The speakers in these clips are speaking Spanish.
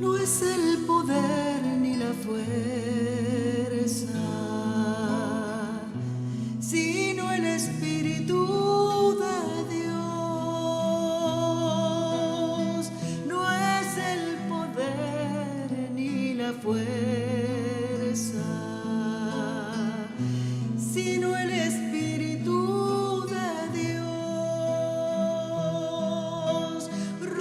No es el poder ni la fuerza, sino el Espíritu de Dios. No es el poder ni la fuerza, sino el Espíritu de Dios. Ruach,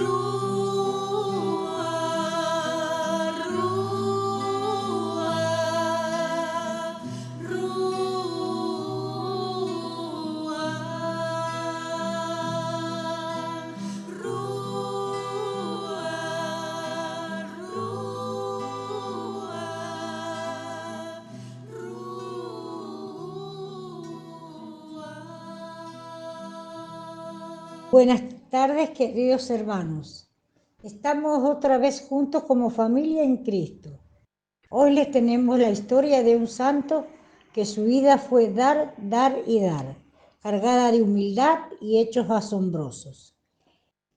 Ruach, Ruach, Buenas tardes, queridos hermanos. Estamos otra vez juntos como familia en Cristo. Hoy les tenemos la historia de un santo que su vida fue dar, dar y dar, cargada de humildad y hechos asombrosos.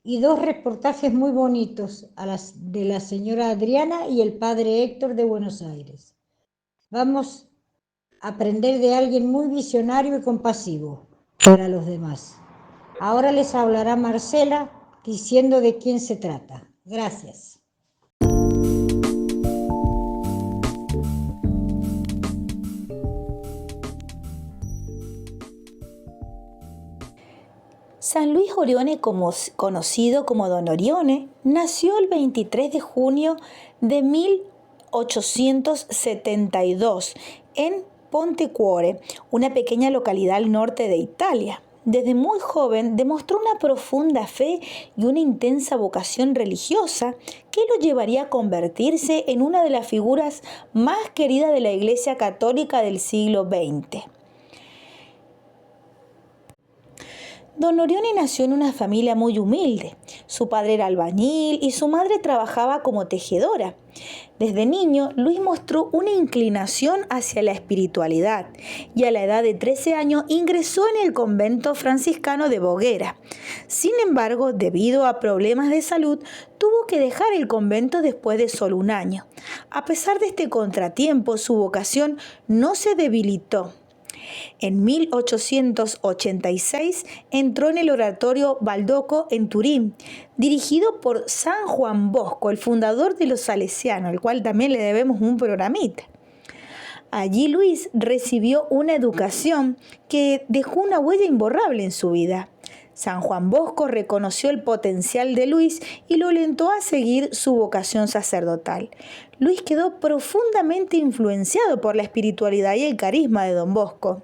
Y dos reportajes muy bonitos de la señora Adriana y el padre Héctor de Buenos Aires. Vamos a aprender de alguien muy visionario y compasivo para los demás. Ahora les hablará Marcela diciendo de quién se trata. Gracias. San Luis Orione, conocido como Don Orione, nació el 23 de junio de 1872 en Pontecuore, una pequeña localidad al norte de Italia. Desde muy joven demostró una profunda fe y una intensa vocación religiosa que lo llevaría a convertirse en una de las figuras más queridas de la Iglesia Católica del siglo XX. Don Orione nació en una familia muy humilde. Su padre era albañil y su madre trabajaba como tejedora. Desde niño, Luis mostró una inclinación hacia la espiritualidad y a la edad de 13 años ingresó en el convento franciscano de Voghera. Sin embargo, debido a problemas de salud, tuvo que dejar el convento después de solo un año. A pesar de este contratiempo, su vocación no se debilitó. En 1886 entró en el oratorio Baldoco en Turín, dirigido por San Juan Bosco, el fundador de los salesianos, al cual también le debemos un programita. Allí Luis recibió una educación que dejó una huella imborrable en su vida. San Juan Bosco reconoció el potencial de Luis y lo alentó a seguir su vocación sacerdotal. Luis quedó profundamente influenciado por la espiritualidad y el carisma de Don Bosco,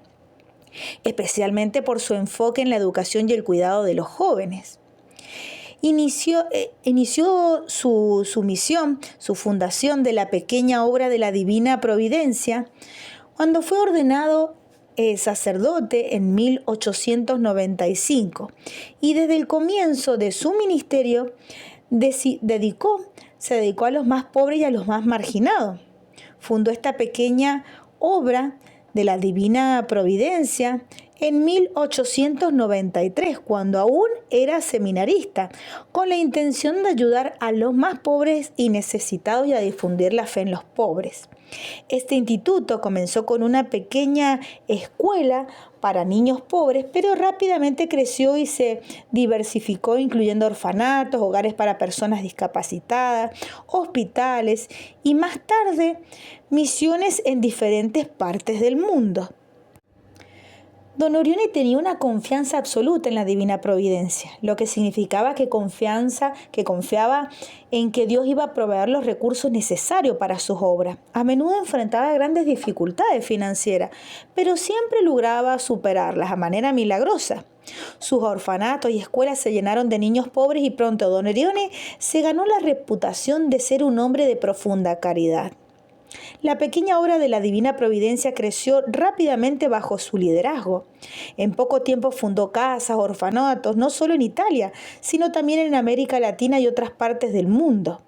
especialmente por su enfoque en la educación y el cuidado de los jóvenes. Inició su misión, su fundación de la pequeña obra de la Divina Providencia, cuando fue ordenado sacerdote en 1895, y desde el comienzo de su ministerio se dedicó a los más pobres y a los más marginados. Fundó esta pequeña obra de la Divina Providencia en 1893, cuando aún era seminarista, con la intención de ayudar a los más pobres y necesitados y a difundir la fe en los pobres. Este instituto comenzó con una pequeña escuela para niños pobres, pero rápidamente creció y se diversificó, incluyendo orfanatos, hogares para personas discapacitadas, hospitales y más tarde misiones en diferentes partes del mundo. Don Orione tenía una confianza absoluta en la Divina Providencia, lo que significaba que confiaba en que Dios iba a proveer los recursos necesarios para sus obras. A menudo enfrentaba grandes dificultades financieras, pero siempre lograba superarlas de manera milagrosa. Sus orfanatos y escuelas se llenaron de niños pobres y pronto Don Orione se ganó la reputación de ser un hombre de profunda caridad. La pequeña obra de la Divina Providencia creció rápidamente bajo su liderazgo. En poco tiempo fundó casas, orfanatos, no solo en Italia, sino también en América Latina y otras partes del mundo.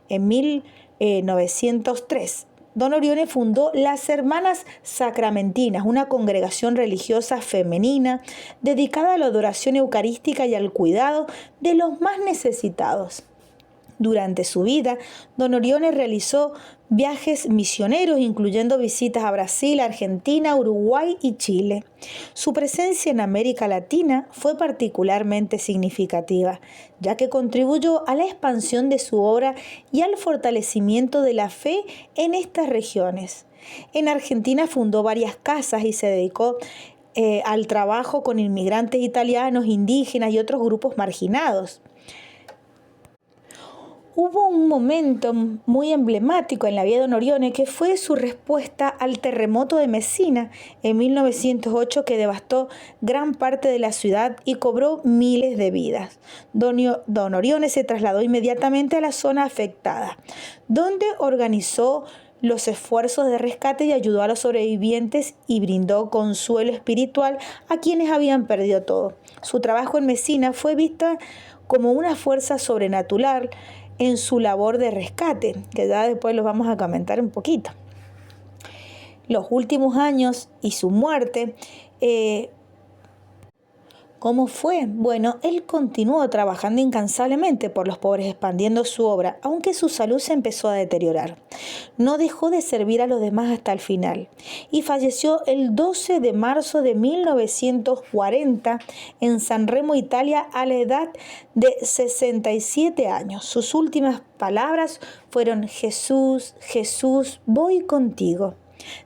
En 1903 Don Orione fundó las Hermanas Sacramentinas, una congregación religiosa femenina dedicada a la adoración eucarística y al cuidado de los más necesitados. Durante su vida, Don Orione realizó viajes misioneros, incluyendo visitas a Brasil, Argentina, Uruguay y Chile. Su presencia en América Latina fue particularmente significativa, ya que contribuyó a la expansión de su obra y al fortalecimiento de la fe en estas regiones. En Argentina fundó varias casas y se dedicó al trabajo con inmigrantes italianos, indígenas y otros grupos marginados. Hubo un momento muy emblemático en la vida de Don Orione que fue su respuesta al terremoto de Messina en 1908 que devastó gran parte de la ciudad y cobró miles de vidas. Don Orione se trasladó inmediatamente a la zona afectada, donde organizó los esfuerzos de rescate y ayudó a los sobrevivientes y brindó consuelo espiritual a quienes habían perdido todo. Su trabajo en Messina fue vista como una fuerza sobrenatural en su labor de rescate, que ya después los vamos a comentar un poquito. Los últimos años y su muerte, ¿cómo fue? Bueno, él continuó trabajando incansablemente por los pobres, expandiendo su obra, aunque su salud se empezó a deteriorar. No dejó de servir a los demás hasta el final y falleció el 12 de marzo de 1940 en San Remo, Italia, a la edad de 67 años. Sus últimas palabras fueron: Jesús, Jesús, voy contigo.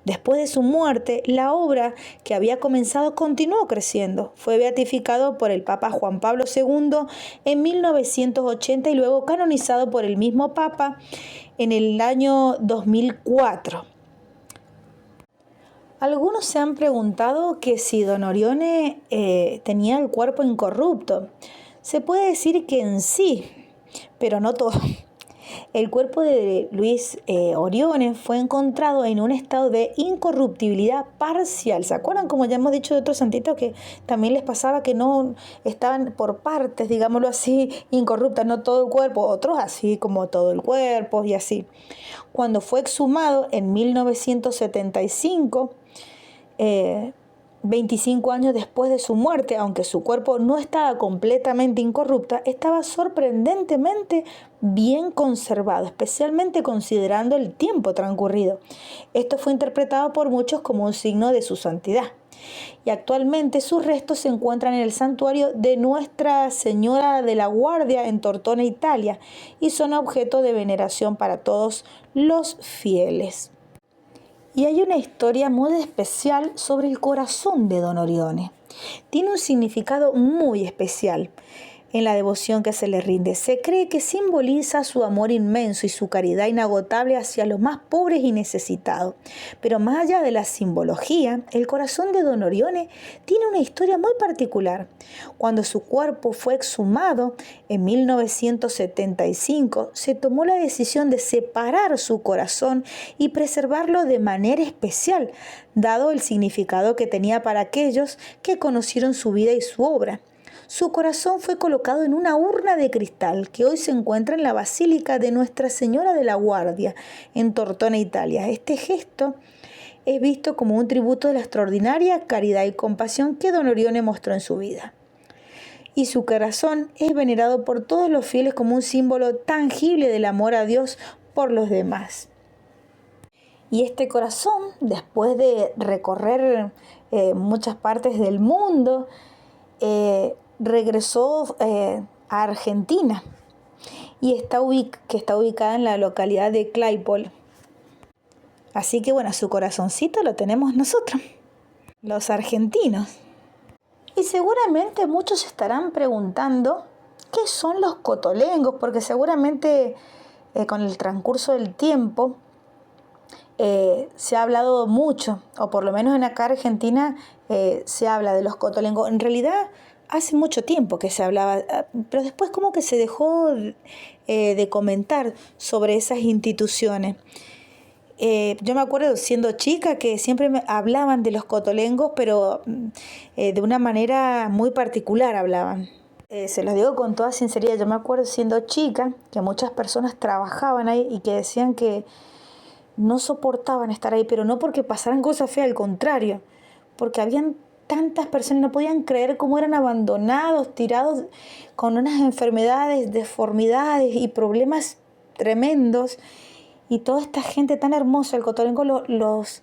Después de su muerte, la obra que había comenzado continuó creciendo. Fue beatificado por el Papa Juan Pablo II en 1980 y luego canonizado por el mismo Papa en el año 2004. Algunos se han preguntado que si Don Orione tenía el cuerpo incorrupto. Se puede decir que en sí, pero no todo. El cuerpo de Luis Orione fue encontrado en un estado de incorruptibilidad parcial. ¿Se acuerdan? Como ya hemos dicho de otros santitos que también les pasaba que no estaban por partes, digámoslo así, incorruptas, no todo el cuerpo, otros así como todo el cuerpo y así. Cuando fue exhumado en 1975, 25 años después de su muerte, aunque su cuerpo no estaba completamente incorrupta, estaba sorprendentemente bien conservado, especialmente considerando el tiempo transcurrido. Esto fue interpretado por muchos como un signo de su santidad. Y actualmente sus restos se encuentran en el santuario de Nuestra Señora de la Guardia en Tortona, Italia, y son objeto de veneración para todos los fieles. Y hay una historia muy especial sobre el corazón de Don Orione. Tiene un significado muy especial en la devoción que se le rinde. Se cree que simboliza su amor inmenso y su caridad inagotable hacia los más pobres y necesitados. Pero más allá de la simbología, el corazón de Don Orione tiene una historia muy particular. Cuando su cuerpo fue exhumado en 1975, se tomó la decisión de separar su corazón y preservarlo de manera especial, dado el significado que tenía para aquellos que conocieron su vida y su obra. Su corazón fue colocado en una urna de cristal que hoy se encuentra en la Basílica de Nuestra Señora de la Guardia, en Tortona, Italia. Este gesto es visto como un tributo de la extraordinaria caridad y compasión que Don Orione mostró en su vida. Y su corazón es venerado por todos los fieles como un símbolo tangible del amor a Dios por los demás. Y este corazón, después de recorrer muchas partes del mundo, regresó a Argentina y está ubicada en la localidad de Claypole. Así que bueno, su corazoncito lo tenemos nosotros, los argentinos. Y seguramente muchos estarán preguntando qué son los cotolengos, porque seguramente con el transcurso del tiempo se ha hablado mucho, o por lo menos en acá Argentina se habla de los cotolengos. En realidad hace mucho tiempo que se hablaba, pero después como que se dejó de comentar sobre esas instituciones. Yo me acuerdo siendo chica que siempre me hablaban de los cotolengos, pero de una manera muy particular hablaban. Se los digo con toda sinceridad, yo me acuerdo siendo chica que muchas personas trabajaban ahí y que decían que no soportaban estar ahí, pero no porque pasaran cosas feas, al contrario, porque habían tantas personas, no podían creer cómo eran abandonados, tirados con unas enfermedades, deformidades y problemas tremendos. Y toda esta gente tan hermosa, el Cotolengo los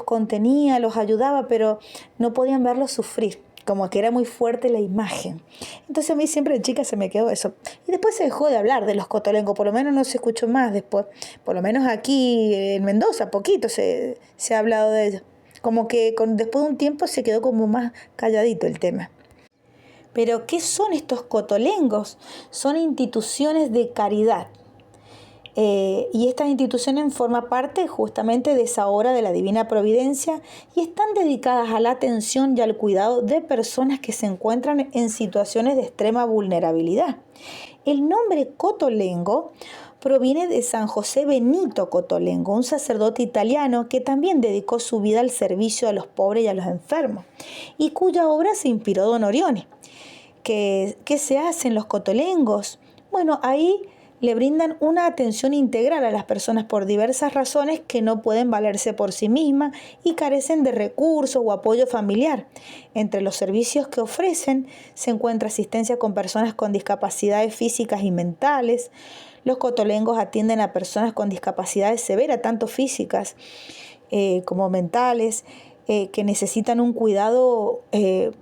contenía, los ayudaba, pero no podían verlos sufrir, como que era muy fuerte la imagen. Entonces a mí siempre de chica se me quedó eso. Y después se dejó de hablar de los Cotolengos, por lo menos no se escuchó más después. Por lo menos aquí en Mendoza, poquito se ha hablado de ellos. Como que después de un tiempo se quedó como más calladito el tema. Pero ¿qué son estos Cotolengos? Son instituciones de caridad. Y estas instituciones forman parte justamente de esa obra de la Divina Providencia y están dedicadas a la atención y al cuidado de personas que se encuentran en situaciones de extrema vulnerabilidad. El nombre Cotolengo proviene de San José Benito Cotolengo, un sacerdote italiano que también dedicó su vida al servicio a los pobres y a los enfermos, y cuya obra se inspiró Don Orione. ¿Qué se hace en los Cotolengos? Bueno, ahí le brindan una atención integral a las personas por diversas razones que no pueden valerse por sí mismas y carecen de recursos o apoyo familiar. Entre los servicios que ofrecen se encuentra asistencia con personas con discapacidades físicas y mentales. Los Cotolengos atienden a personas con discapacidades severas, tanto físicas como mentales, que necesitan un cuidado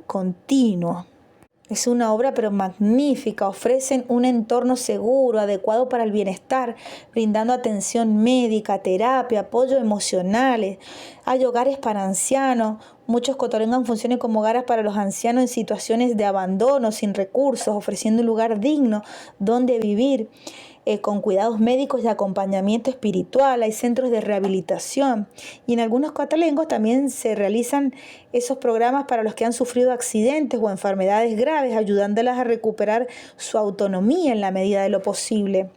continuo. Es una obra pero magnífica, ofrecen un entorno seguro, adecuado para el bienestar, brindando atención médica, terapia, apoyo emocionales. Hay hogares para ancianos, muchos Cotolengos funcionan como hogares para los ancianos en situaciones de abandono, sin recursos, ofreciendo un lugar digno donde vivir. Con cuidados médicos y acompañamiento espiritual, hay centros de rehabilitación y en algunos Cotolengos también se realizan esos programas para los que han sufrido accidentes o enfermedades graves, ayudándolas a recuperar su autonomía en la medida de lo posible.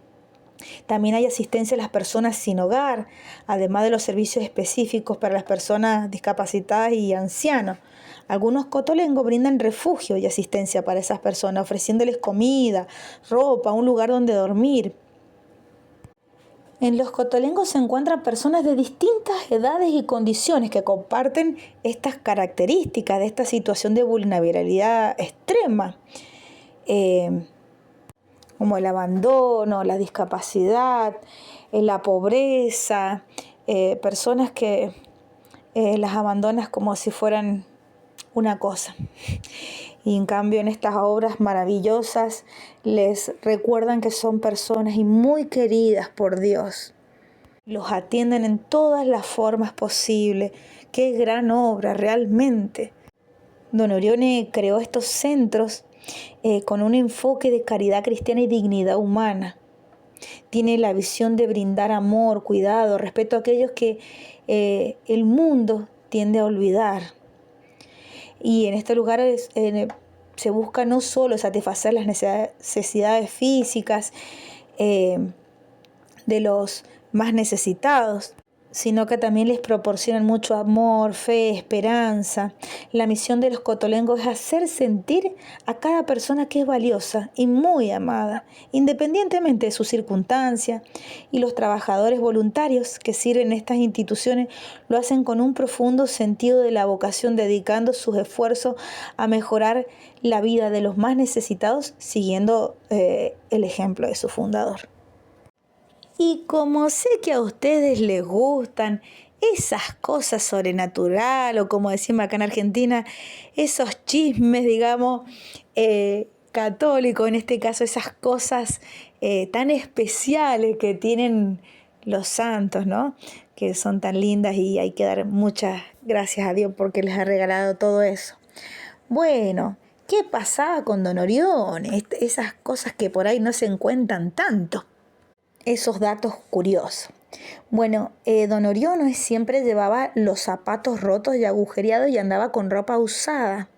También hay asistencia a las personas sin hogar, además de los servicios específicos para las personas discapacitadas y ancianos. Algunos Cotolengos brindan refugio y asistencia para esas personas, ofreciéndoles comida, ropa, un lugar donde dormir. En los Cotolengos se encuentran personas de distintas edades y condiciones que comparten estas características de esta situación de vulnerabilidad extrema, como el abandono, la discapacidad, la pobreza, personas que las abandonas como si fueran una cosa. Y en cambio en estas obras maravillosas les recuerdan que son personas y muy queridas por Dios. Los atienden en todas las formas posibles. ¡Qué gran obra realmente! Don Orione creó estos centros con un enfoque de caridad cristiana y dignidad humana. Tiene la visión de brindar amor, cuidado, respeto a aquellos que el mundo tiende a olvidar. Y en este lugar se busca no solo satisfacer las necesidades físicas de los más necesitados, sino que también les proporcionan mucho amor, fe, esperanza. La misión de los Cotolengos es hacer sentir a cada persona que es valiosa y muy amada, independientemente de sus circunstancias. Y los trabajadores voluntarios que sirven en estas instituciones lo hacen con un profundo sentido de la vocación, dedicando sus esfuerzos a mejorar la vida de los más necesitados, siguiendo el ejemplo de su fundador. Y como sé que a ustedes les gustan esas cosas sobrenaturales, o como decimos acá en Argentina, esos chismes, digamos, católicos, en este caso esas cosas tan especiales que tienen los santos, ¿no? Que son tan lindas y hay que dar muchas gracias a Dios porque les ha regalado todo eso. Bueno, ¿qué pasaba con Don Orione? Esas cosas que por ahí no se encuentran tanto. Esos datos curiosos. Bueno, Don Orione siempre llevaba los zapatos rotos y agujereados y andaba con ropa usada,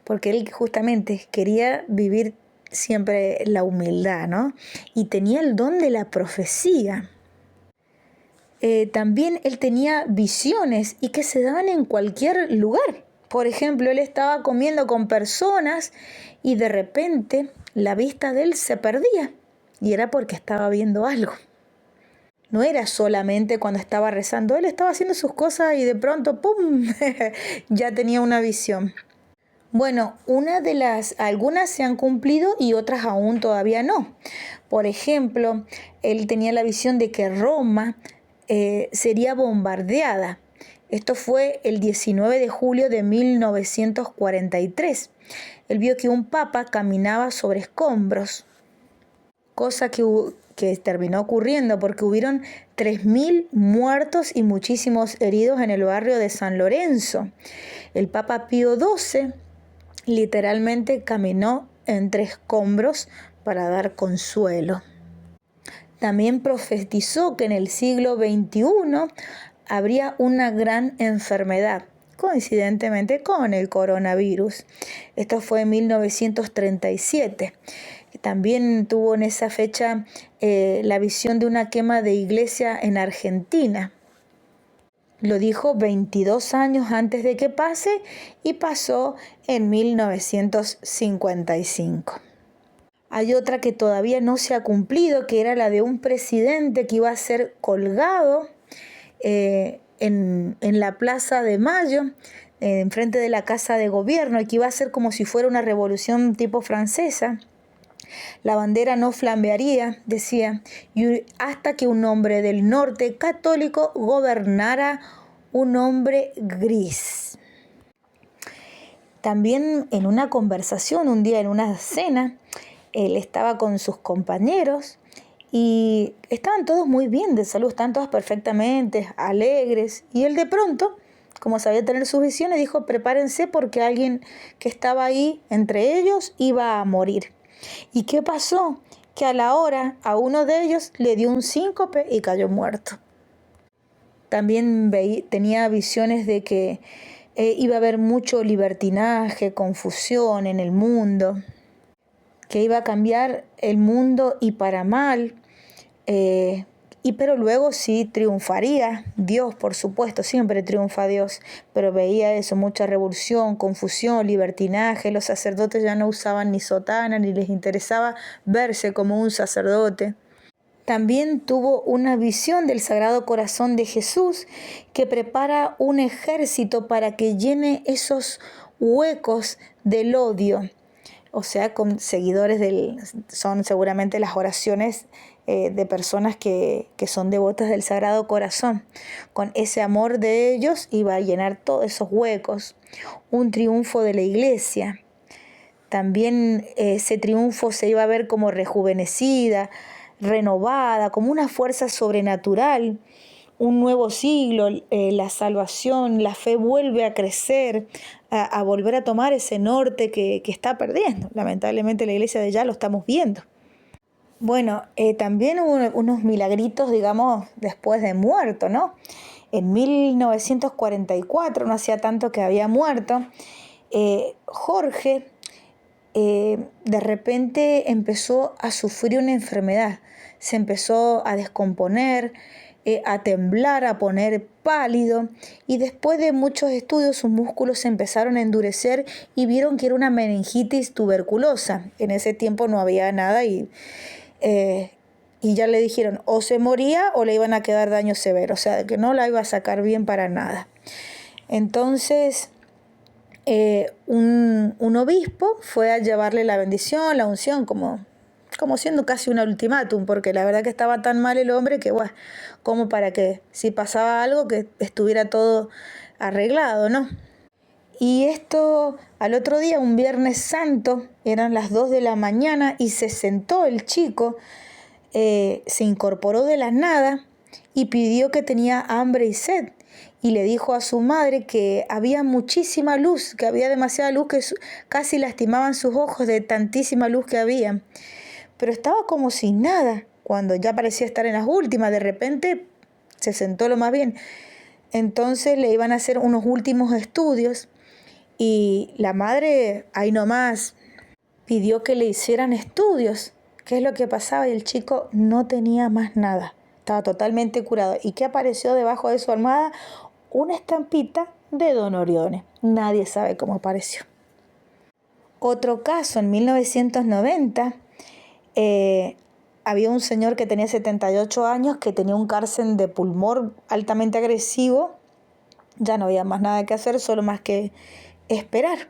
porque él justamente quería vivir siempre la humildad, ¿no? Y tenía el don de la profecía. También él tenía visiones y que se daban en cualquier lugar. Por ejemplo, él estaba comiendo con personas y de repente la vista de él se perdía. Y era porque estaba viendo algo. No era solamente cuando estaba rezando, él estaba haciendo sus cosas y de pronto, ¡pum!, ya tenía una visión. Bueno, algunas se han cumplido y otras aún todavía no. Por ejemplo, él tenía la visión de que Roma sería bombardeada. Esto fue el 19 de julio de 1943. Él vio que un papa caminaba sobre escombros, cosa que terminó ocurriendo porque hubieron 3.000 muertos y muchísimos heridos en el barrio de San Lorenzo. El Papa Pío XII literalmente caminó entre escombros para dar consuelo. También profetizó que en el siglo XXI habría una gran enfermedad, coincidentemente con el coronavirus. Esto fue en 1937. También tuvo en esa fecha la visión de una quema de iglesia en Argentina. Lo dijo 22 años antes de que pase y pasó en 1955. Hay otra que todavía no se ha cumplido, que era la de un presidente que iba a ser colgado en la Plaza de Mayo, enfrente de la Casa de Gobierno, y que iba a ser como si fuera una revolución tipo francesa. La bandera no flambearía, decía, hasta que un hombre del norte católico gobernara un hombre gris. También en una conversación, un día en una cena, él estaba con sus compañeros y estaban todos muy bien de salud, estaban todos perfectamente alegres. Y él de pronto, como sabía tener sus visiones, dijo: prepárense porque alguien que estaba ahí entre ellos iba a morir. ¿Y qué pasó? Que a la hora a uno de ellos le dio un síncope y cayó muerto. También tenía visiones de que iba a haber mucho libertinaje, confusión en el mundo, que iba a cambiar el mundo y para mal, pero luego sí triunfaría Dios, por supuesto, siempre triunfa Dios, pero veía eso, mucha revolución, confusión, libertinaje. Los sacerdotes ya no usaban ni sotana, ni les interesaba verse como un sacerdote. También tuvo una visión del Sagrado Corazón de Jesús, que prepara un ejército para que llene esos huecos del odio. O sea, con seguidores son seguramente las oraciones de personas que son devotas del Sagrado Corazón. Con ese amor de ellos iba a llenar todos esos huecos. Un triunfo de la Iglesia. También ese triunfo se iba a ver como rejuvenecida, renovada, como una fuerza sobrenatural. Un nuevo siglo, la salvación, la fe vuelve a crecer, a volver a tomar ese norte que está perdiendo. Lamentablemente la iglesia de ya lo estamos viendo. Bueno, también hubo unos milagritos, digamos, después de muerto, ¿no? En 1944, no hacía tanto que había muerto, Jorge de repente empezó a sufrir una enfermedad. Se empezó a descomponer, a temblar, a poner pálido, y después de muchos estudios sus músculos se empezaron a endurecer y vieron que era una meningitis tuberculosa. En ese tiempo no había nada y ya le dijeron o se moría o le iban a quedar daños severos, o sea, que no la iba a sacar bien para nada. Entonces un obispo fue a llevarle la bendición, la unción, como siendo casi un ultimátum, porque la verdad que estaba tan mal el hombre que, bueno, como para que si pasaba algo que estuviera todo arreglado, ¿no? Y esto al otro día, un Viernes Santo, eran las 2 de la mañana y se sentó el chico, se incorporó de la nada y pidió que tenía hambre y sed. Y le dijo a su madre que había muchísima luz, que había demasiada luz, que casi lastimaban sus ojos de tantísima luz que había. Pero estaba como sin nada. Cuando ya parecía estar en las últimas, de repente se sentó lo más bien. Entonces le iban a hacer unos últimos estudios y la madre, ahí nomás, pidió que le hicieran estudios. ¿Qué es lo que pasaba? Y el chico no tenía más nada. Estaba totalmente curado. ¿Y qué apareció debajo de su almohada? Una estampita de Don Orione. Nadie sabe cómo apareció. Otro caso, en 1990, había un señor que tenía 78 años que tenía un cáncer de pulmón altamente agresivo. Ya no había más nada que hacer, solo más que esperar.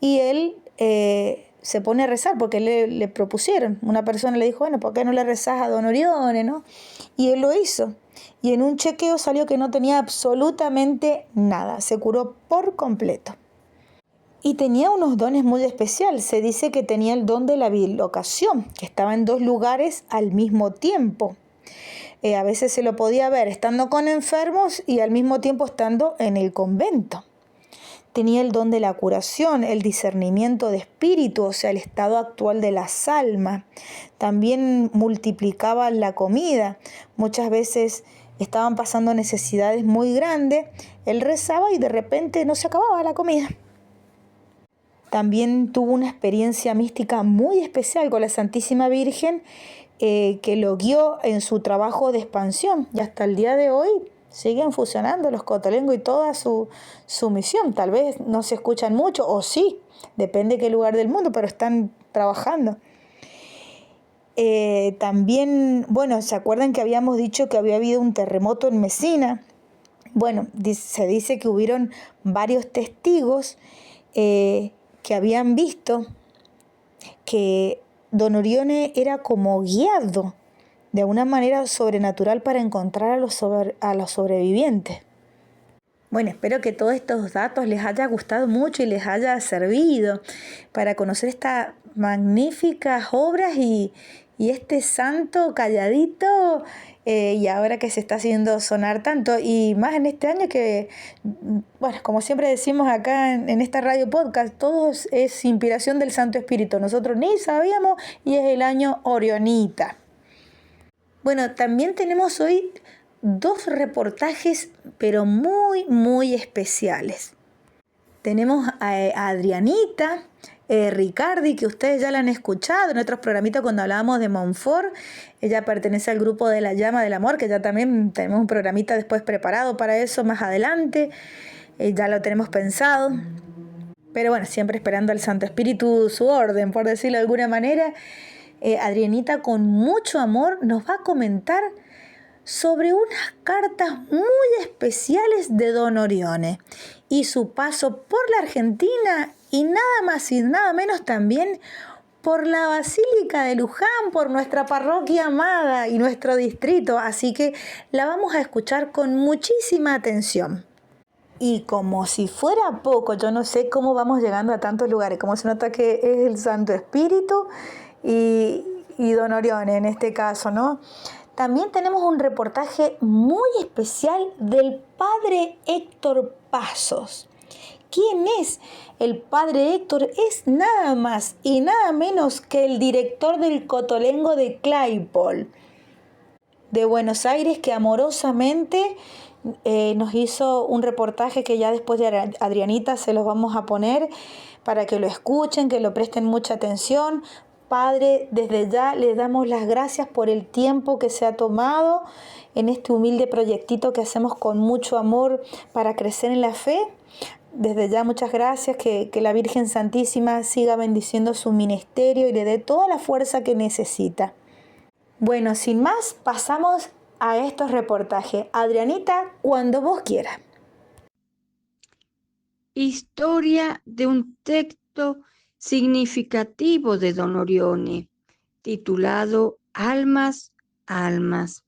Y él se pone a rezar porque le propusieron. Una persona le dijo, bueno, ¿por qué no le rezás a Don Orione, no? Y él lo hizo. Y en un chequeo salió que no tenía absolutamente nada. Se curó por completo. Y tenía unos dones muy especiales. Se dice que tenía el don de la bilocación, que estaba en 2 lugares al mismo tiempo. A veces se lo podía ver estando con enfermos y al mismo tiempo estando en el convento. Tenía el don de la curación, el discernimiento de espíritu, o sea, el estado actual de las almas. También multiplicaba la comida. Muchas veces estaban pasando necesidades muy grandes. Él rezaba y de repente no se acababa la comida. También tuvo una experiencia mística muy especial con la Santísima Virgen que lo guió en su trabajo de expansión. Y hasta el día de hoy siguen funcionando los cotolengos y toda su misión. Tal vez no se escuchan mucho, o sí, depende de qué lugar del mundo, pero están trabajando. También, bueno, ¿se acuerdan que habíamos dicho que había habido un terremoto en Mesina? Bueno, se dice que hubieron varios testigos que habían visto que Don Orione era como guiado de una manera sobrenatural para encontrar a los sobrevivientes. Bueno, espero que todos estos datos les haya gustado mucho y les haya servido para conocer estas magníficas obras y este santo calladito y ahora que se está haciendo sonar tanto y más en este año que, bueno, como siempre decimos acá en esta radio podcast, todo es inspiración del Santo Espíritu. Nosotros ni sabíamos y es el año Orionita. Bueno, también tenemos hoy 2 reportajes, pero muy, muy especiales. Tenemos a Adrianita Ricardi, que ustedes ya la han escuchado en otros programitas cuando hablábamos de Montfort. Ella pertenece al grupo de la Llama del Amor, que ya también tenemos un programita después preparado para eso más adelante. Ya lo tenemos pensado. Pero bueno, siempre esperando al Santo Espíritu su orden, por decirlo de alguna manera. Adrianita con mucho amor nos va a comentar sobre unas cartas muy especiales de Don Orione y su paso por la Argentina y nada más y nada menos también por la Basílica de Luján, por nuestra parroquia amada y nuestro distrito. Así que la vamos a escuchar con muchísima atención. Y como si fuera poco, yo no sé cómo vamos llegando a tantos lugares, como se nota que es el Santo Espíritu y Don Orione en este caso, ¿no? También tenemos un reportaje muy especial del padre Héctor Pasos. ¿Quién es el padre Héctor? Es nada más y nada menos que el director del Cotolengo de Claypole, de Buenos Aires, que amorosamente nos hizo un reportaje que ya después de Adrianita se los vamos a poner para que lo escuchen, que lo presten mucha atención. Padre, desde ya le damos las gracias por el tiempo que se ha tomado en este humilde proyectito que hacemos con mucho amor para crecer en la fe. Desde ya muchas gracias, que la Virgen Santísima siga bendiciendo su ministerio y le dé toda la fuerza que necesita. Bueno, sin más, pasamos a estos reportajes. Adrianita, cuando vos quieras. Historia de un texto significativo de Don Orione, titulado Almas, Almas.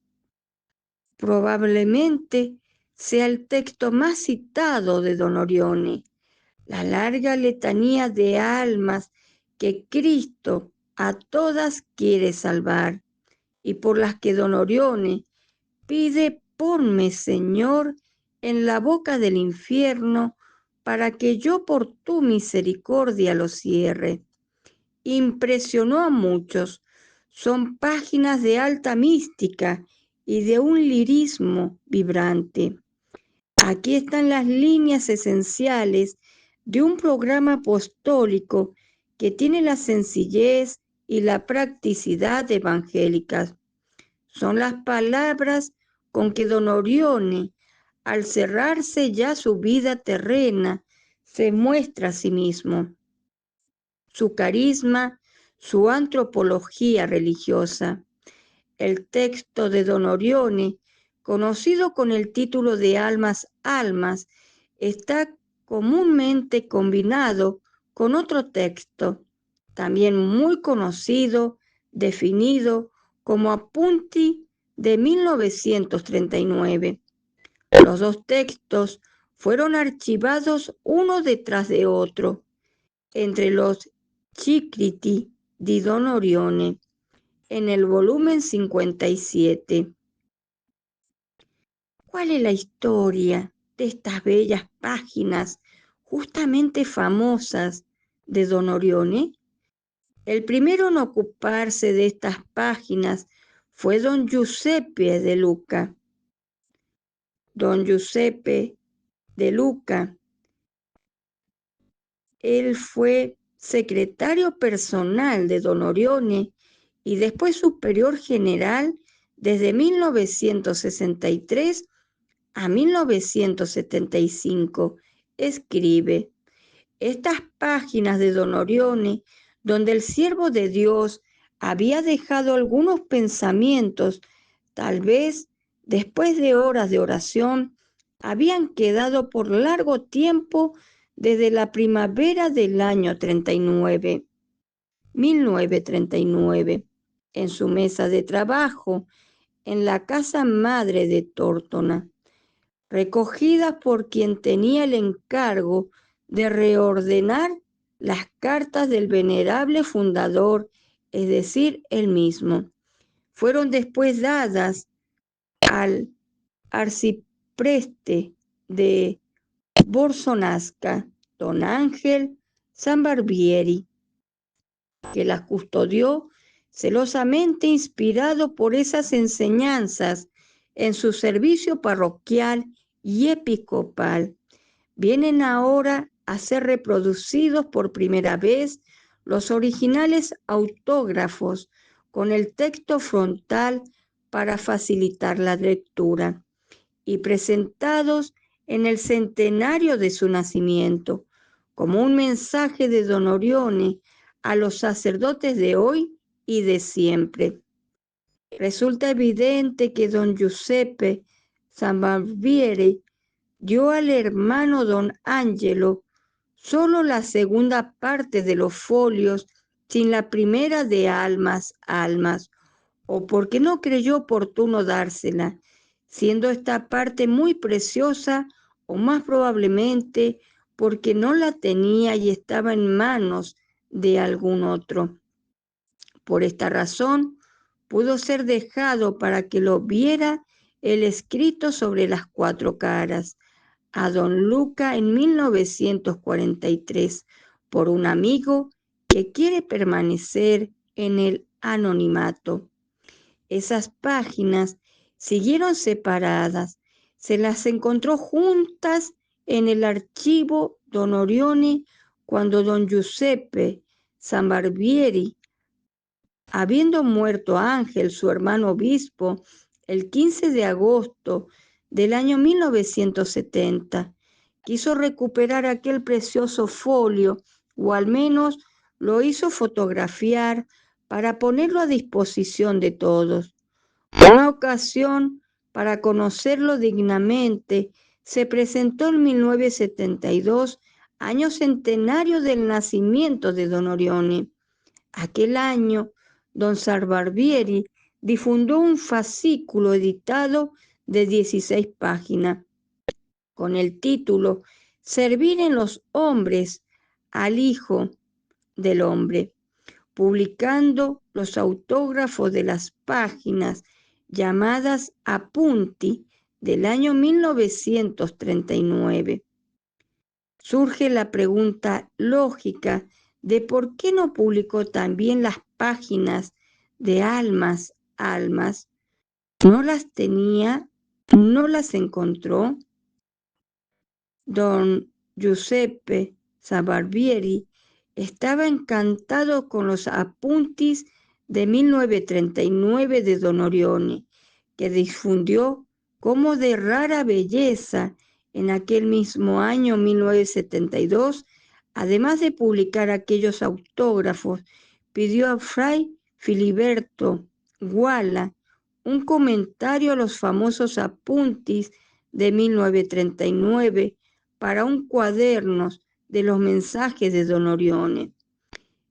Probablemente sea el texto más citado de Don Orione, la larga letanía de almas que Cristo a todas quiere salvar y por las que Don Orione pide: ponme, Señor, en la boca del infierno para que yo por tu misericordia lo cierre. Impresionó a muchos. Son páginas de alta mística y de un lirismo vibrante. Aquí están las líneas esenciales de un programa apostólico que tiene la sencillez y la practicidad evangélicas. Son las palabras con que Don Orione, al cerrarse ya su vida terrena, se muestra a sí mismo. Su carisma, su antropología religiosa. El texto de Don Orione, conocido con el título de Almas, Almas, está comúnmente combinado con otro texto, también muy conocido, definido como Apunti de 1939. Los dos textos fueron archivados uno detrás de otro entre los Scritti di Don Orione en el volumen 57. ¿Cuál es la historia de estas bellas páginas justamente famosas de Don Orione? El primero en ocuparse de estas páginas fue don Giuseppe de Luca. Don Giuseppe de Luca, él fue secretario personal de Don Orione y después superior general desde 1963 a 1975. Escribe: estas páginas de Don Orione, donde el siervo de Dios había dejado algunos pensamientos, tal vez después de horas de oración, habían quedado por largo tiempo desde la primavera del año 1939, en su mesa de trabajo, en la casa madre de Tórtona, recogidas por quien tenía el encargo de reordenar las cartas del venerable fundador, es decir, él mismo. Fueron después dadas al arcipreste de Borzonasca, don Ángel Sambarbieri, que las custodió celosamente, inspirado por esas enseñanzas en su servicio parroquial y episcopal. Vienen ahora a ser reproducidos por primera vez los originales autógrafos con el texto frontal para facilitar la lectura y presentados en el centenario de su nacimiento como un mensaje de Don Orione a los sacerdotes de hoy y de siempre. Resulta evidente que don Giuseppe Sambarbieri dio al hermano don Angelo solo la segunda parte de los folios sin la primera de Almas, Almas, o porque no creyó oportuno dársela, siendo esta parte muy preciosa, o más probablemente porque no la tenía y estaba en manos de algún otro. Por esta razón, pudo ser dejado para que lo viera el escrito sobre las cuatro caras a don Luca en 1943 por un amigo que quiere permanecer en el anonimato. Esas páginas siguieron separadas, se las encontró juntas en el archivo Don Orione cuando don Giuseppe Sambarbieri, habiendo muerto Ángel, su hermano obispo, el 15 de agosto del año 1970, quiso recuperar aquel precioso folio, o al menos lo hizo fotografiar para ponerlo a disposición de todos. Una ocasión para conocerlo dignamente se presentó en 1972, año centenario del nacimiento de Don Orione. Aquel año, don Sambarbieri difundió un fascículo editado de 16 páginas con el título Servir en los hombres al Hijo del Hombre, publicando los autógrafos de las páginas llamadas Apunti del año 1939. Surge la pregunta lógica de por qué no publicó también las páginas de Almas, Almas. ¿No las tenía? ¿No las encontró? Don Giuseppe Sambarbieri estaba encantado con los apuntis de 1939 de Don Orione, que difundió como de rara belleza en aquel mismo año 1972. Además de publicar aquellos autógrafos, pidió a Fray Filiberto Guala un comentario a los famosos apuntis de 1939 para un cuaderno de los mensajes de Don Orione.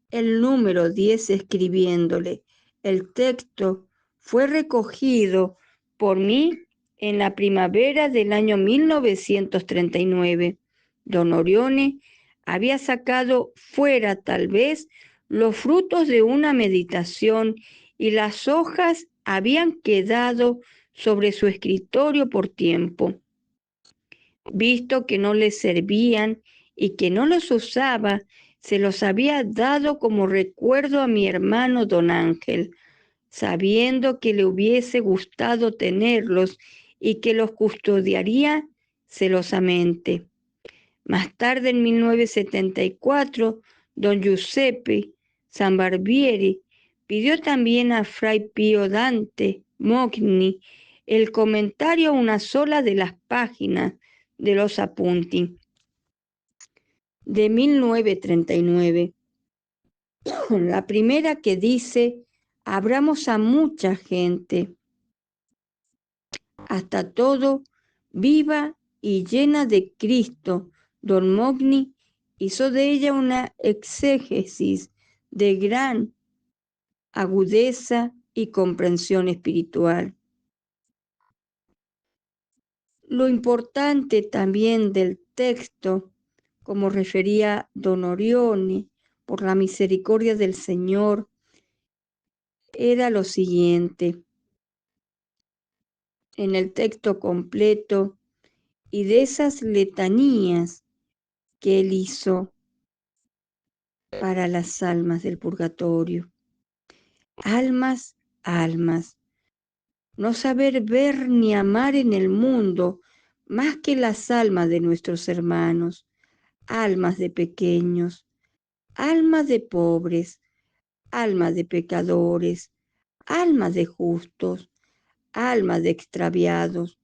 El número 10 escribiéndole: el texto fue recogido por mí en la primavera del año 1939. Don Orione había sacado fuera tal vez los frutos de una meditación y las hojas habían quedado sobre su escritorio por tiempo. Visto que no le servían y que no los usaba, se los había dado como recuerdo a mi hermano don Ángel, sabiendo que le hubiese gustado tenerlos y que los custodiaría celosamente. Más tarde, en 1974, don Giuseppe Sambarbieri pidió también a Fray Pío Dante Mogni el comentario a una sola de las páginas de los apunti de 1939. La primera que dice: abramos a mucha gente, hasta todo viva y llena de Cristo. Don Mogni hizo de ella una exégesis de gran agudeza y comprensión espiritual. Lo importante también del texto, como refería don Orione, por la misericordia del Señor, era lo siguiente. En el texto completo y de esas letanías que él hizo para las almas del purgatorio. Almas, almas. No saber ver ni amar en el mundo más que las almas de nuestros hermanos, almas de pequeños, almas de pobres, almas de pecadores, almas de justos, almas de extraviados,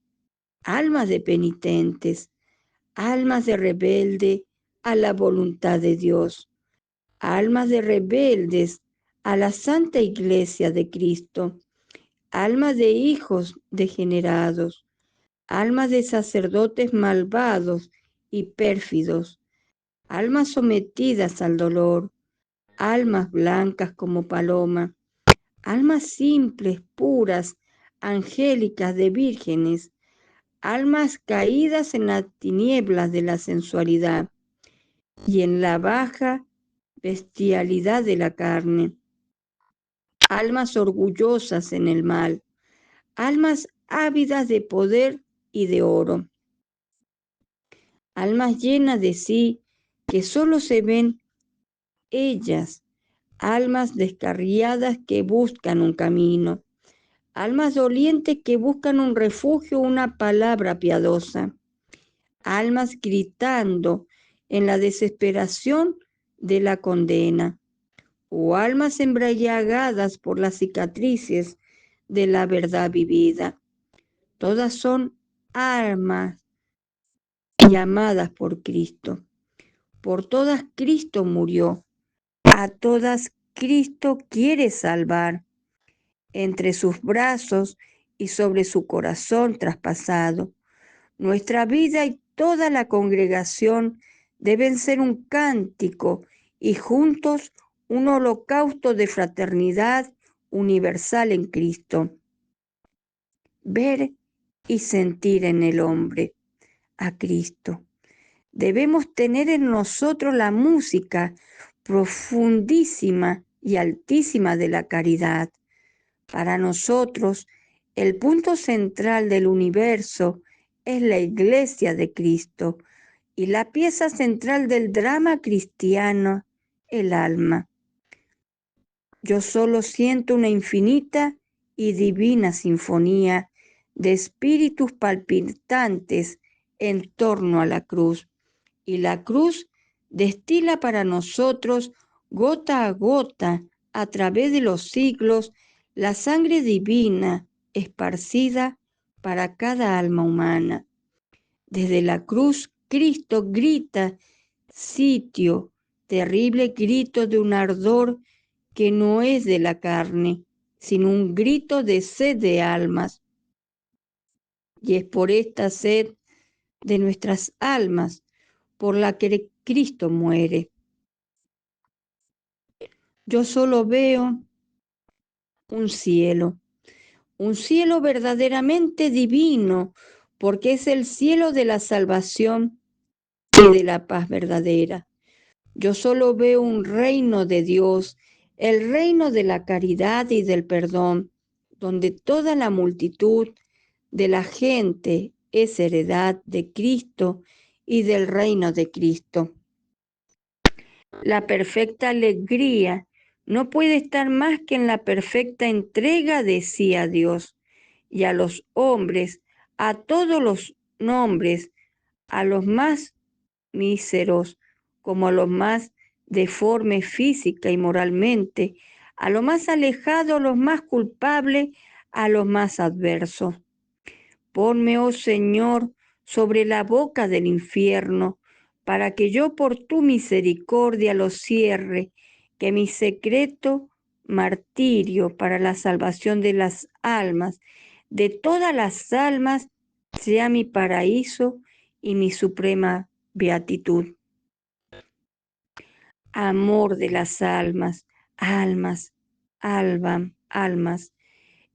almas de penitentes, almas de rebelde a la voluntad de Dios, almas de rebeldes a la Santa Iglesia de Cristo, almas de hijos degenerados, almas de sacerdotes malvados y pérfidos, almas sometidas al dolor, almas blancas como paloma, almas simples, puras, angélicas de vírgenes, almas caídas en las tinieblas de la sensualidad y en la baja bestialidad de la carne, almas orgullosas en el mal, almas ávidas de poder y de oro, almas llenas de sí que solo se ven ellas, almas descarriadas que buscan un camino, almas dolientes que buscan un refugio, una palabra piadosa, almas gritando en la desesperación de la condena, o almas embriagadas por las cicatrices de la verdad vivida. Todas son almas llamadas por Cristo. Por todas Cristo murió. A todas Cristo quiere salvar. Entre sus brazos y sobre su corazón traspasado, nuestra vida y toda la congregación deben ser un cántico y juntos un holocausto de fraternidad universal en Cristo. Ver y sentir en el hombre a Cristo. Debemos tener en nosotros la música profundísima y altísima de la caridad. Para nosotros, el punto central del universo es la Iglesia de Cristo y la pieza central del drama cristiano, el alma. Yo solo siento una infinita y divina sinfonía de espíritus palpitantes en torno a la cruz, y la cruz destila para nosotros gota a gota a través de los siglos la sangre divina esparcida para cada alma humana. Desde la cruz Cristo grita sitio, terrible grito de un ardor que no es de la carne, sino un grito de sed de almas. Y es por esta sed de nuestras almas por la que Cristo muere. Yo solo veo un cielo verdaderamente divino, porque es el cielo de la salvación y de la paz verdadera. Yo solo veo un reino de Dios, el reino de la caridad y del perdón, donde toda la multitud de la gente es heredad de Cristo y del reino de Cristo. La perfecta alegría no puede estar más que en la perfecta entrega de sí a Dios y a los hombres, a todos los nombres, a los más míseros como a los más deformes física y moralmente, a los más alejados, a los más culpables, a los más adversos. Ponme, oh Señor, sobre la boca del infierno, para que yo por tu misericordia lo cierre, que mi secreto martirio para la salvación de las almas, de todas las almas, sea mi paraíso y mi suprema beatitud. Amor de las almas, almas, almas,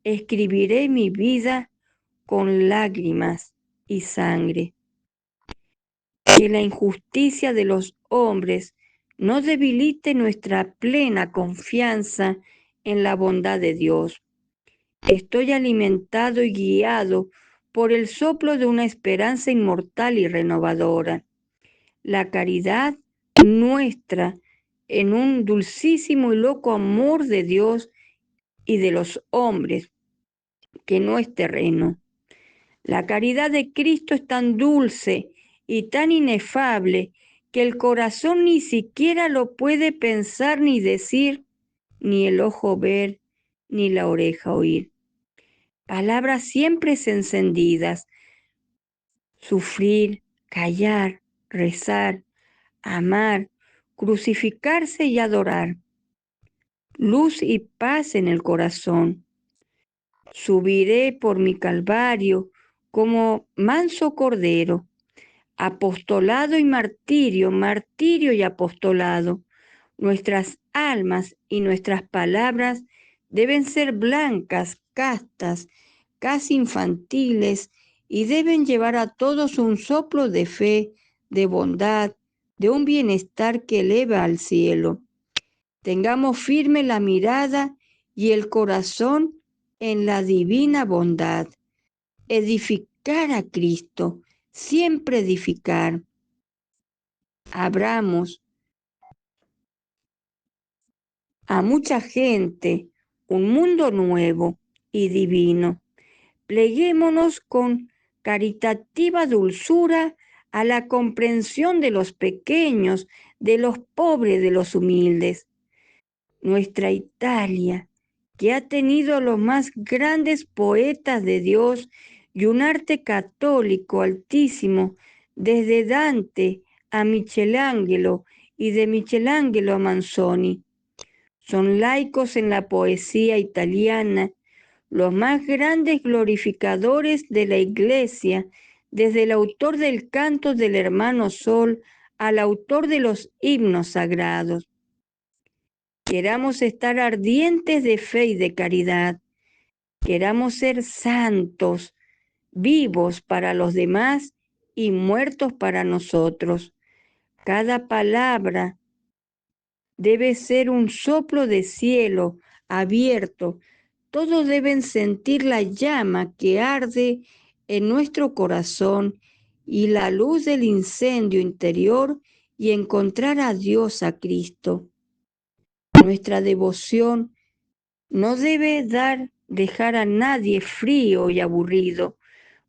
escribiré mi vida con lágrimas y sangre. Que la injusticia de los hombres no debilite nuestra plena confianza en la bondad de Dios. Estoy alimentado y guiado por el soplo de una esperanza inmortal y renovadora. La caridad nuestra en un dulcísimo y loco amor de Dios y de los hombres, que no es terreno. La caridad de Cristo es tan dulce y tan inefable que el corazón ni siquiera lo puede pensar ni decir, ni el ojo ver, ni la oreja oír. Palabras siempre encendidas, sufrir, callar, rezar, amar, crucificarse y adorar. Luz y paz en el corazón. Subiré por mi calvario como manso cordero, apostolado y martirio, martirio y apostolado. Nuestras almas y nuestras palabras deben ser blancas, castas, casi infantiles, y deben llevar a todos un soplo de fe, de bondad, de un bienestar que eleva al cielo. Tengamos firme la mirada y el corazón en la divina bondad. Edificar a Cristo, siempre edificar. Abramos a mucha gente un mundo nuevo y divino. Pleguémonos con caritativa dulzura a la comprensión de los pequeños, de los pobres, de los humildes. Nuestra Italia, que ha tenido los más grandes poetas de Dios y un arte católico altísimo, desde Dante a Michelangelo y de Michelangelo a Manzoni. Son laicos en la poesía italiana, los más grandes glorificadores de la Iglesia, desde el autor del canto del hermano Sol al autor de los himnos sagrados. Queramos estar ardientes de fe y de caridad. Queramos ser santos, vivos para los demás y muertos para nosotros. Cada palabra debe ser un soplo de cielo abierto. Todos deben sentir la llama que arde en nuestro corazón y la luz del incendio interior y encontrar a Dios, a Cristo. Nuestra devoción no debe dejar a nadie frío y aburrido,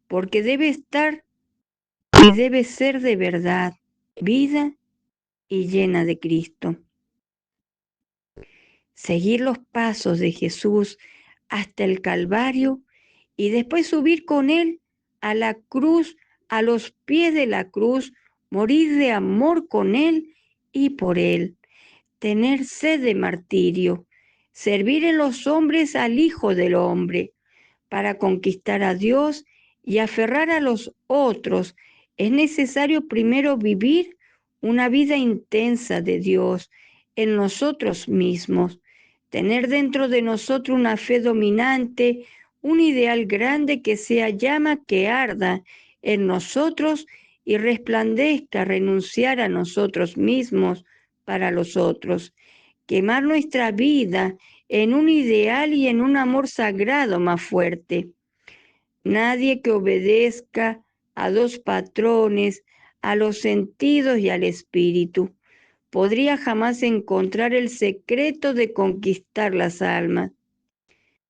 porque debe estar y debe ser de verdad, vida y llena de Cristo. Seguir los pasos de Jesús hasta el Calvario y después subir con Él a la cruz, a los pies de la cruz, morir de amor con Él y por Él. Tener sed de martirio, servir en los hombres al Hijo del Hombre. Para conquistar a Dios y aferrar a los otros, es necesario primero vivir una vida intensa de Dios en nosotros mismos, tener dentro de nosotros una fe dominante, un ideal grande que sea llama que arda en nosotros y resplandezca, renunciar a nosotros mismos para los otros, quemar nuestra vida en un ideal y en un amor sagrado más fuerte. Nadie que obedezca a dos patrones, a los sentidos y al espíritu, podría jamás encontrar el secreto de conquistar las almas.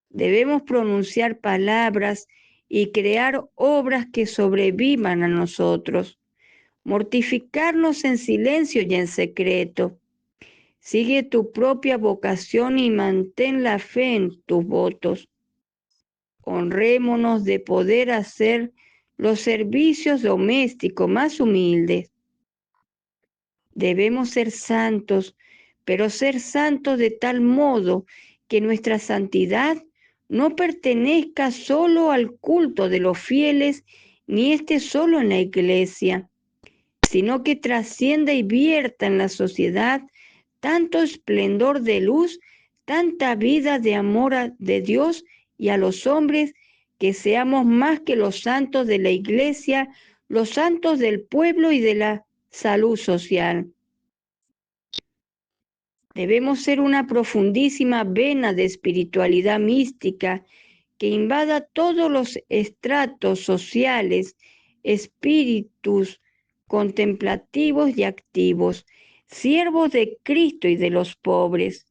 Debemos pronunciar palabras y crear obras que sobrevivan a nosotros, mortificarnos en silencio y en secreto. Sigue tu propia vocación y mantén la fe en tus votos. Honrémonos de poder hacer los servicios domésticos más humildes. Debemos ser santos, pero ser santos de tal modo que nuestra santidad no pertenezca solo al culto de los fieles, ni esté solo en la iglesia, sino que trascienda y vierta en la sociedad tanto esplendor de luz, tanta vida de amor de Dios y a los hombres, que seamos más que los santos de la iglesia, los santos del pueblo y de la salud social. Debemos ser una profundísima vena de espiritualidad mística que invada todos los estratos sociales, espíritus contemplativos y activos, siervos de Cristo y de los pobres.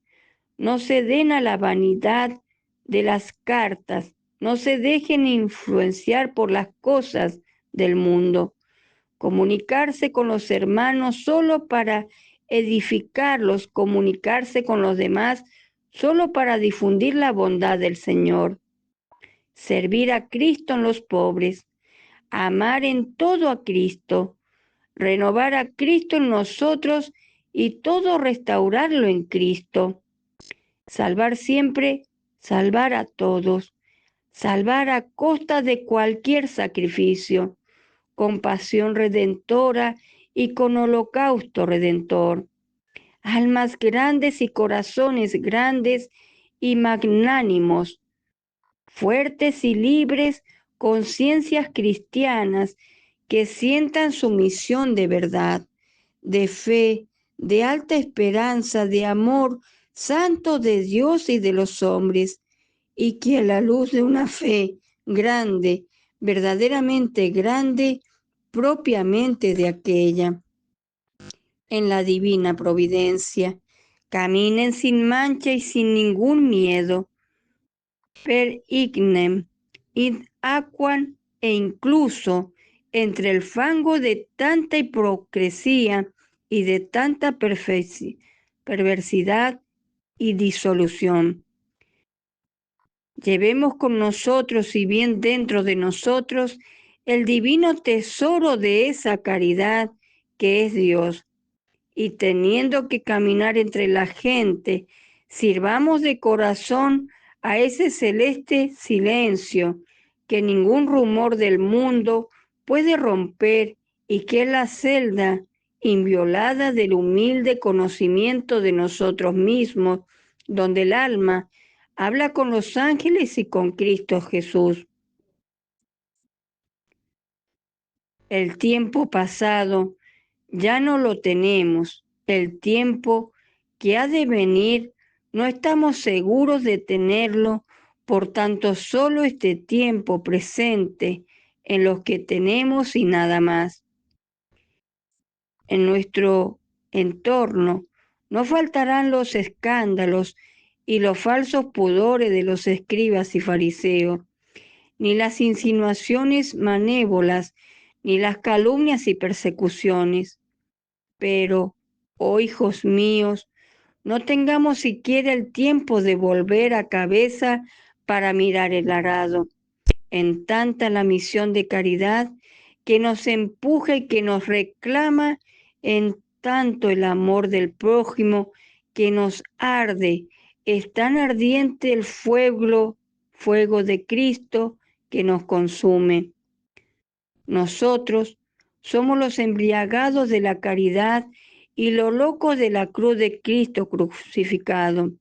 No se den a la vanidad de las cartas, no se dejen influenciar por las cosas del mundo. Comunicarse con los hermanos solo para edificarlos, comunicarse con los demás solo para difundir la bondad del Señor. Servir a Cristo en los pobres, amar en todo a Cristo, renovar a Cristo en nosotros y todo restaurarlo en Cristo. Salvar siempre, salvar a todos, salvar a costa de cualquier sacrificio, con pasión redentora y con holocausto redentor. Almas grandes y corazones grandes y magnánimos, fuertes y libres, conciencias cristianas que sientan su misión de verdad, de fe, de alta esperanza, de amor santo de Dios y de los hombres, y que a la luz de una fe grande, verdaderamente grande, propiamente de aquella, en la divina providencia, caminen sin mancha y sin ningún miedo, per ignem, id aquam, e incluso entre el fango de tanta hipocresía y de tanta perversidad y disolución. Llevemos con nosotros y bien dentro de nosotros el divino tesoro de esa caridad que es Dios, y teniendo que caminar entre la gente, sirvamos de corazón a ese celeste silencio que ningún rumor del mundo puede romper y que es la celda inviolada del humilde conocimiento de nosotros mismos, donde el alma habla con los ángeles y con Cristo Jesús. El tiempo pasado ya no lo tenemos. El tiempo que ha de venir no estamos seguros de tenerlo, por tanto solo este tiempo presente en los que tenemos y nada más. En nuestro entorno no faltarán los escándalos y los falsos pudores de los escribas y fariseos, ni las insinuaciones malévolas, ni las calumnias y persecuciones. Pero, oh hijos míos, no tengamos siquiera el tiempo de volver a cabeza para mirar el arado. En tanta la misión de caridad que nos empuja y que nos reclama, en tanto el amor del prójimo que nos arde es tan ardiente el fuego de Cristo que nos consume. Nosotros somos los embriagados de la caridad y los locos de la cruz de Cristo crucificado.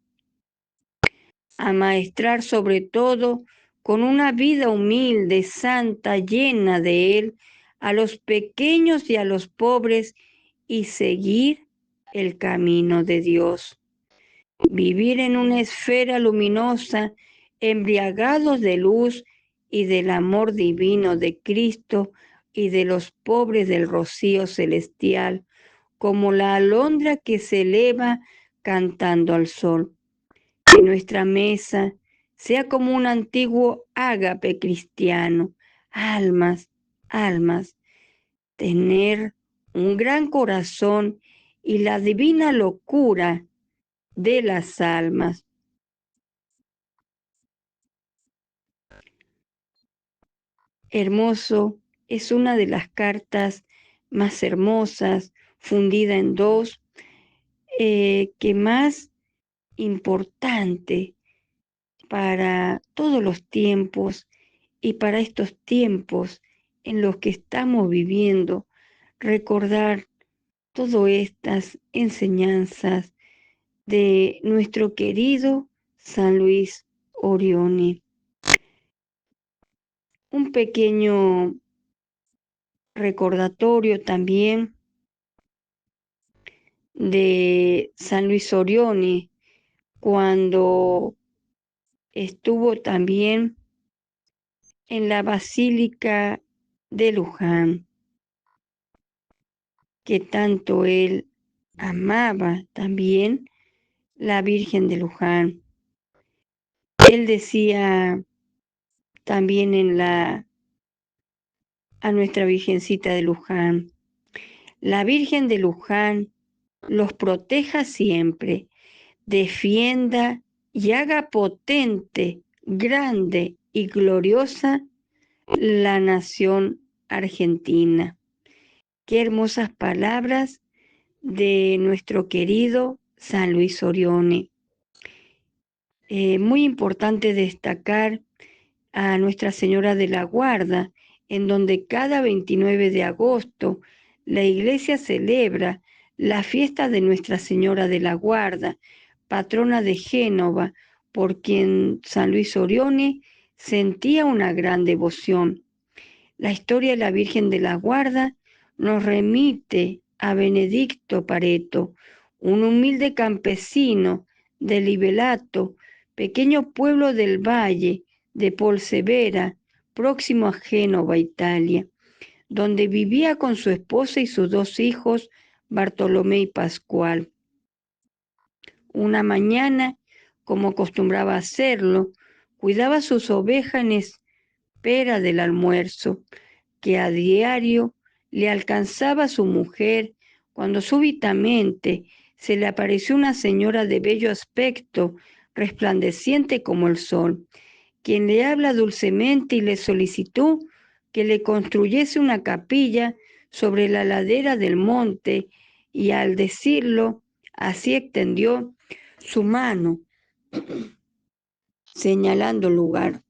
Amaestrar sobre todo con una vida humilde, santa, llena de Él, a los pequeños y a los pobres, y seguir el camino de Dios. Vivir en una esfera luminosa, embriagados de luz y del amor divino de Cristo y de los pobres del rocío celestial, como la alondra que se eleva cantando al sol. Que nuestra mesa sea como un antiguo ágape cristiano, almas, almas, tener un gran corazón y la divina locura de las almas. Hermoso es una de las cartas más hermosas, fundida en dos, que más importante para todos los tiempos y para estos tiempos en los que estamos viviendo, recordar todas estas enseñanzas de nuestro querido San Luis Orione. Un pequeño recordatorio también de San Luis Orione cuando estuvo también en la Basílica de Luján, que tanto él amaba también la Virgen de Luján. Él decía también a nuestra Virgencita de Luján: la Virgen de Luján los proteja siempre, defienda y haga potente, grande y gloriosa la nación argentina. Qué hermosas palabras de nuestro querido San Luis Orione. Muy importante destacar a Nuestra Señora de la Guarda, en donde cada 29 de agosto la Iglesia celebra la fiesta de Nuestra Señora de la Guarda, patrona de Génova, por quien San Luis Orione sentía una gran devoción. La historia de la Virgen de la Guarda nos remite a Benedicto Pareto, un humilde campesino de Libelato, pequeño pueblo del valle de Polsevera, próximo a Génova, Italia, donde vivía con su esposa y sus dos hijos, Bartolomé y Pascual. Una mañana, como acostumbraba hacerlo, cuidaba sus ovejas en espera del almuerzo, que a diario le alcanzaba a su mujer, cuando súbitamente se le apareció una señora de bello aspecto, resplandeciente como el sol, quien le habla dulcemente y le solicitó que le construyese una capilla sobre la ladera del monte, y al decirlo, así extendió su mano, señalando el lugar.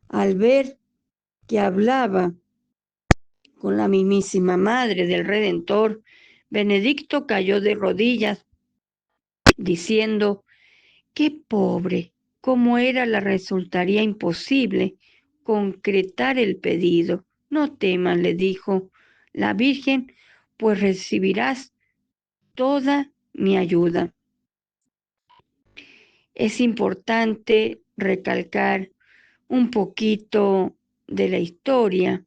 Al ver que hablaba con la mismísima Madre del Redentor, Benedicto cayó de rodillas, diciendo: qué pobre, cómo era, le resultaría imposible concretar el pedido. No temas, le dijo la Virgen, pues recibirás toda mi ayuda. Es importante recalcar un poquito de la historia,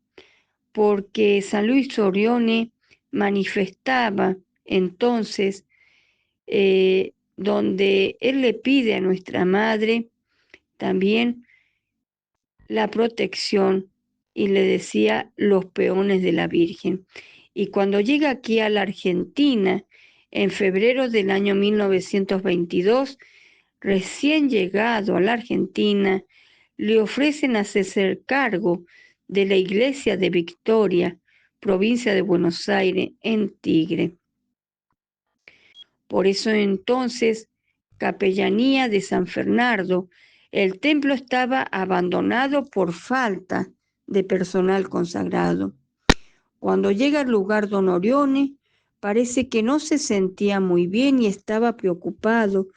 porque San Luis Orione manifestaba entonces, donde él le pide a nuestra Madre también la protección, y le decía los peones de la Virgen. Y cuando llega aquí a la Argentina, en febrero del año 1922, recién llegado a la Argentina, le ofrecen hacerse cargo de la iglesia de Victoria, provincia de Buenos Aires, en Tigre. Por eso entonces capellanía de San Fernando, el templo estaba abandonado por falta de personal consagrado. Cuando llega al lugar don Orione, parece que no se sentía muy bien y estaba preocupado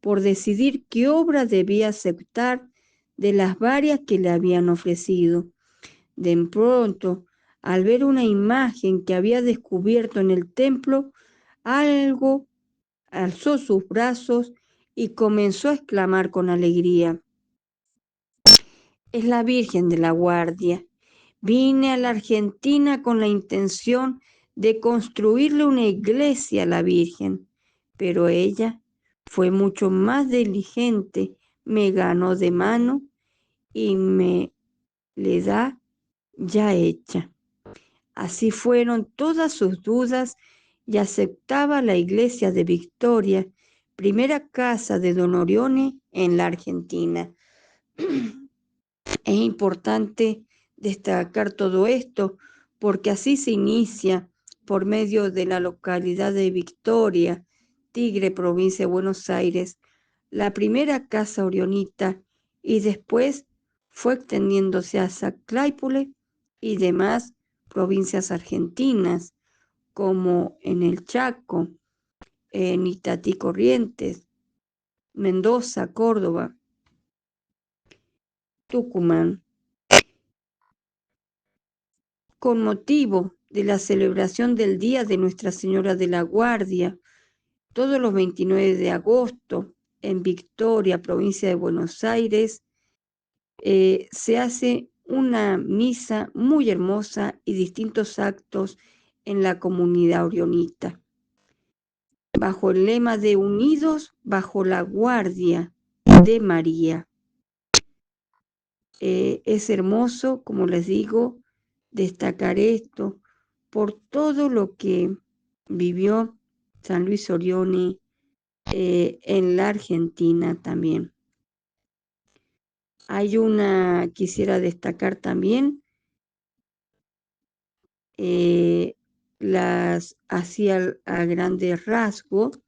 por decidir qué obra debía aceptar de las varias que le habían ofrecido. De pronto, al ver una imagen que había descubierto en el templo, algo alzó sus brazos y comenzó a exclamar con alegría: «Es la Virgen de la Guardia. Vine a la Argentina con la intención de construirle una iglesia a la Virgen, pero ella fue mucho más diligente, me ganó de mano y me le da ya hecha». Así fueron todas sus dudas y aceptaba la iglesia de Victoria, primera casa de don Orione en la Argentina. Es importante destacar todo esto porque así se inicia por medio de la localidad de Victoria, Tigre, provincia de Buenos Aires, la primera casa orionita, y después fue extendiéndose hacia Claypole y demás provincias argentinas, como en el Chaco, en Itatí Corrientes, Mendoza, Córdoba, Tucumán. Con motivo de la celebración del Día de Nuestra Señora de la Guardia, todos los 29 de agosto, en Victoria, provincia de Buenos Aires, se hace una misa muy hermosa y distintos actos en la comunidad orionita, bajo el lema de Unidos bajo la Guardia de María. Es hermoso, como les digo, destacar esto por todo lo que vivió San Luis Orione en la Argentina también. Quisiera destacar también hacia a grandes rasgos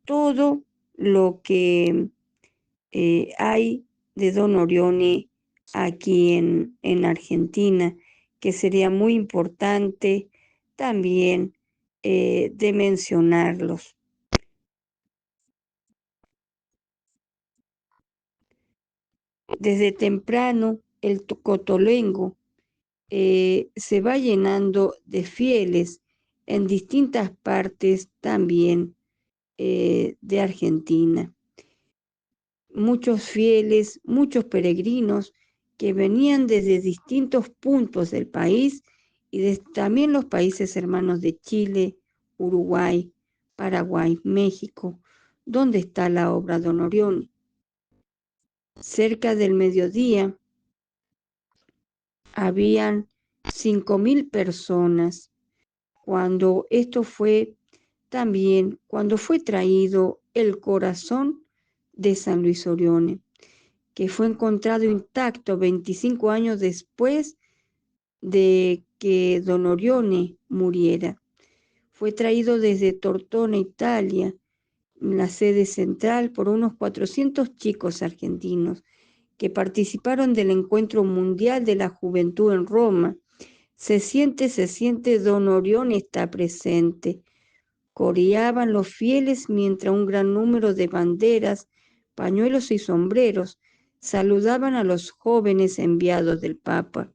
todo lo que hay de don Orione aquí en Argentina, que sería muy importante también de mencionarlos. Desde temprano el Cotolengo se va llenando de fieles en distintas partes también de Argentina. Muchos fieles, muchos peregrinos que venían desde distintos puntos del país y también los países hermanos de Chile, Uruguay, Paraguay, México, donde está la obra don Orione. Cerca del mediodía habían 5.000 personas cuando cuando fue traído el corazón de San Luis Orione, que fue encontrado intacto 25 años después de que don Orione muriera. Fue traído desde Tortona, Italia, la sede central, por unos 400 chicos argentinos que participaron del Encuentro Mundial de la Juventud en Roma. Se siente, don Orione está presente. Coreaban los fieles mientras un gran número de banderas, pañuelos y sombreros saludaban a los jóvenes enviados del Papa.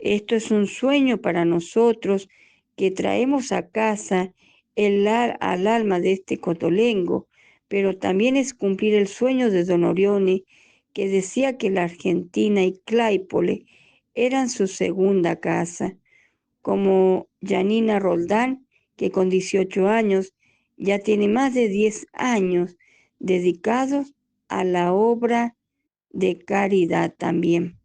Esto es un sueño para nosotros que traemos a casa al alma de este cotolengo, pero también es cumplir el sueño de don Orione, que decía que la Argentina y Claypole eran su segunda casa, como Janina Roldán, que con 18 años ya tiene más de 10 años dedicados a la obra de caridad también.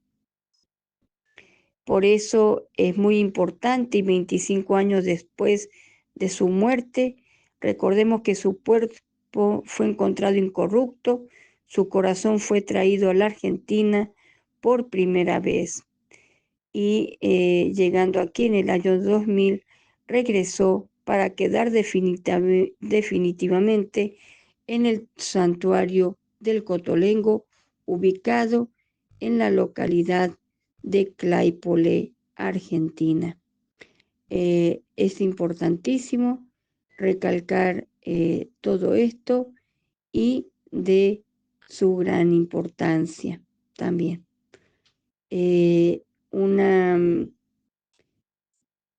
Por eso es muy importante, y 25 años después de su muerte, recordemos que su cuerpo fue encontrado incorrupto, su corazón fue traído a la Argentina por primera vez. Y llegando aquí en el año 2000, regresó para quedar definitivamente en el santuario del Cotolengo, ubicado en la localidad de Claypole, Argentina. Es importantísimo recalcar todo esto y de su gran importancia también. Una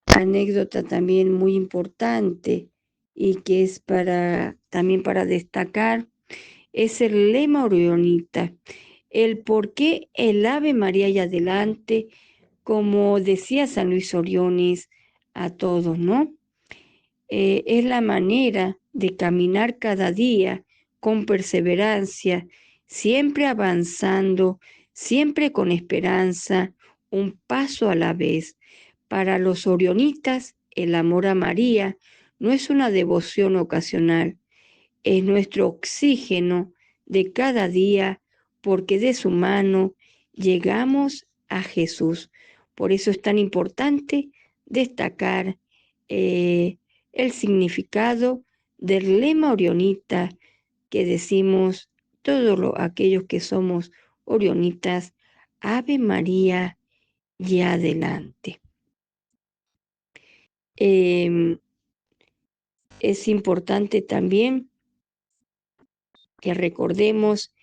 anécdota también muy importante y que es también para destacar es el lema orionita, el por qué el Ave María y adelante, como decía San Luis Oriones a todos, ¿no? Es la manera de caminar cada día con perseverancia, siempre avanzando, siempre con esperanza, un paso a la vez. Para los orionitas, el amor a María no es una devoción ocasional, es nuestro oxígeno de cada día, porque de su mano llegamos a Jesús. Por eso es tan importante destacar el significado del lema orionita que decimos todos aquellos que somos orionitas, Ave María y adelante. Es importante también que recordemos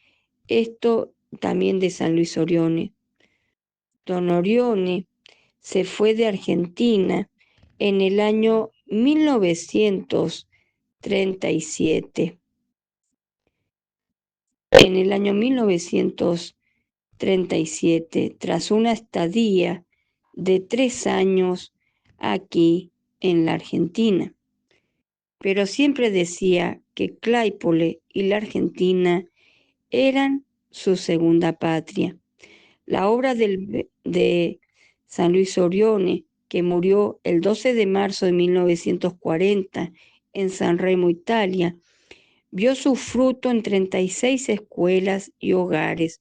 esto también de San Luis Orione. Don Orione se fue de Argentina en el año 1937. En el año 1937, tras una estadía de 3 años aquí en la Argentina. Pero siempre decía que Claypole y la Argentina eran su segunda patria. La obra de San Luis Orione, que murió el 12 de marzo de 1940 en San Remo, Italia, vio su fruto en 36 escuelas y hogares,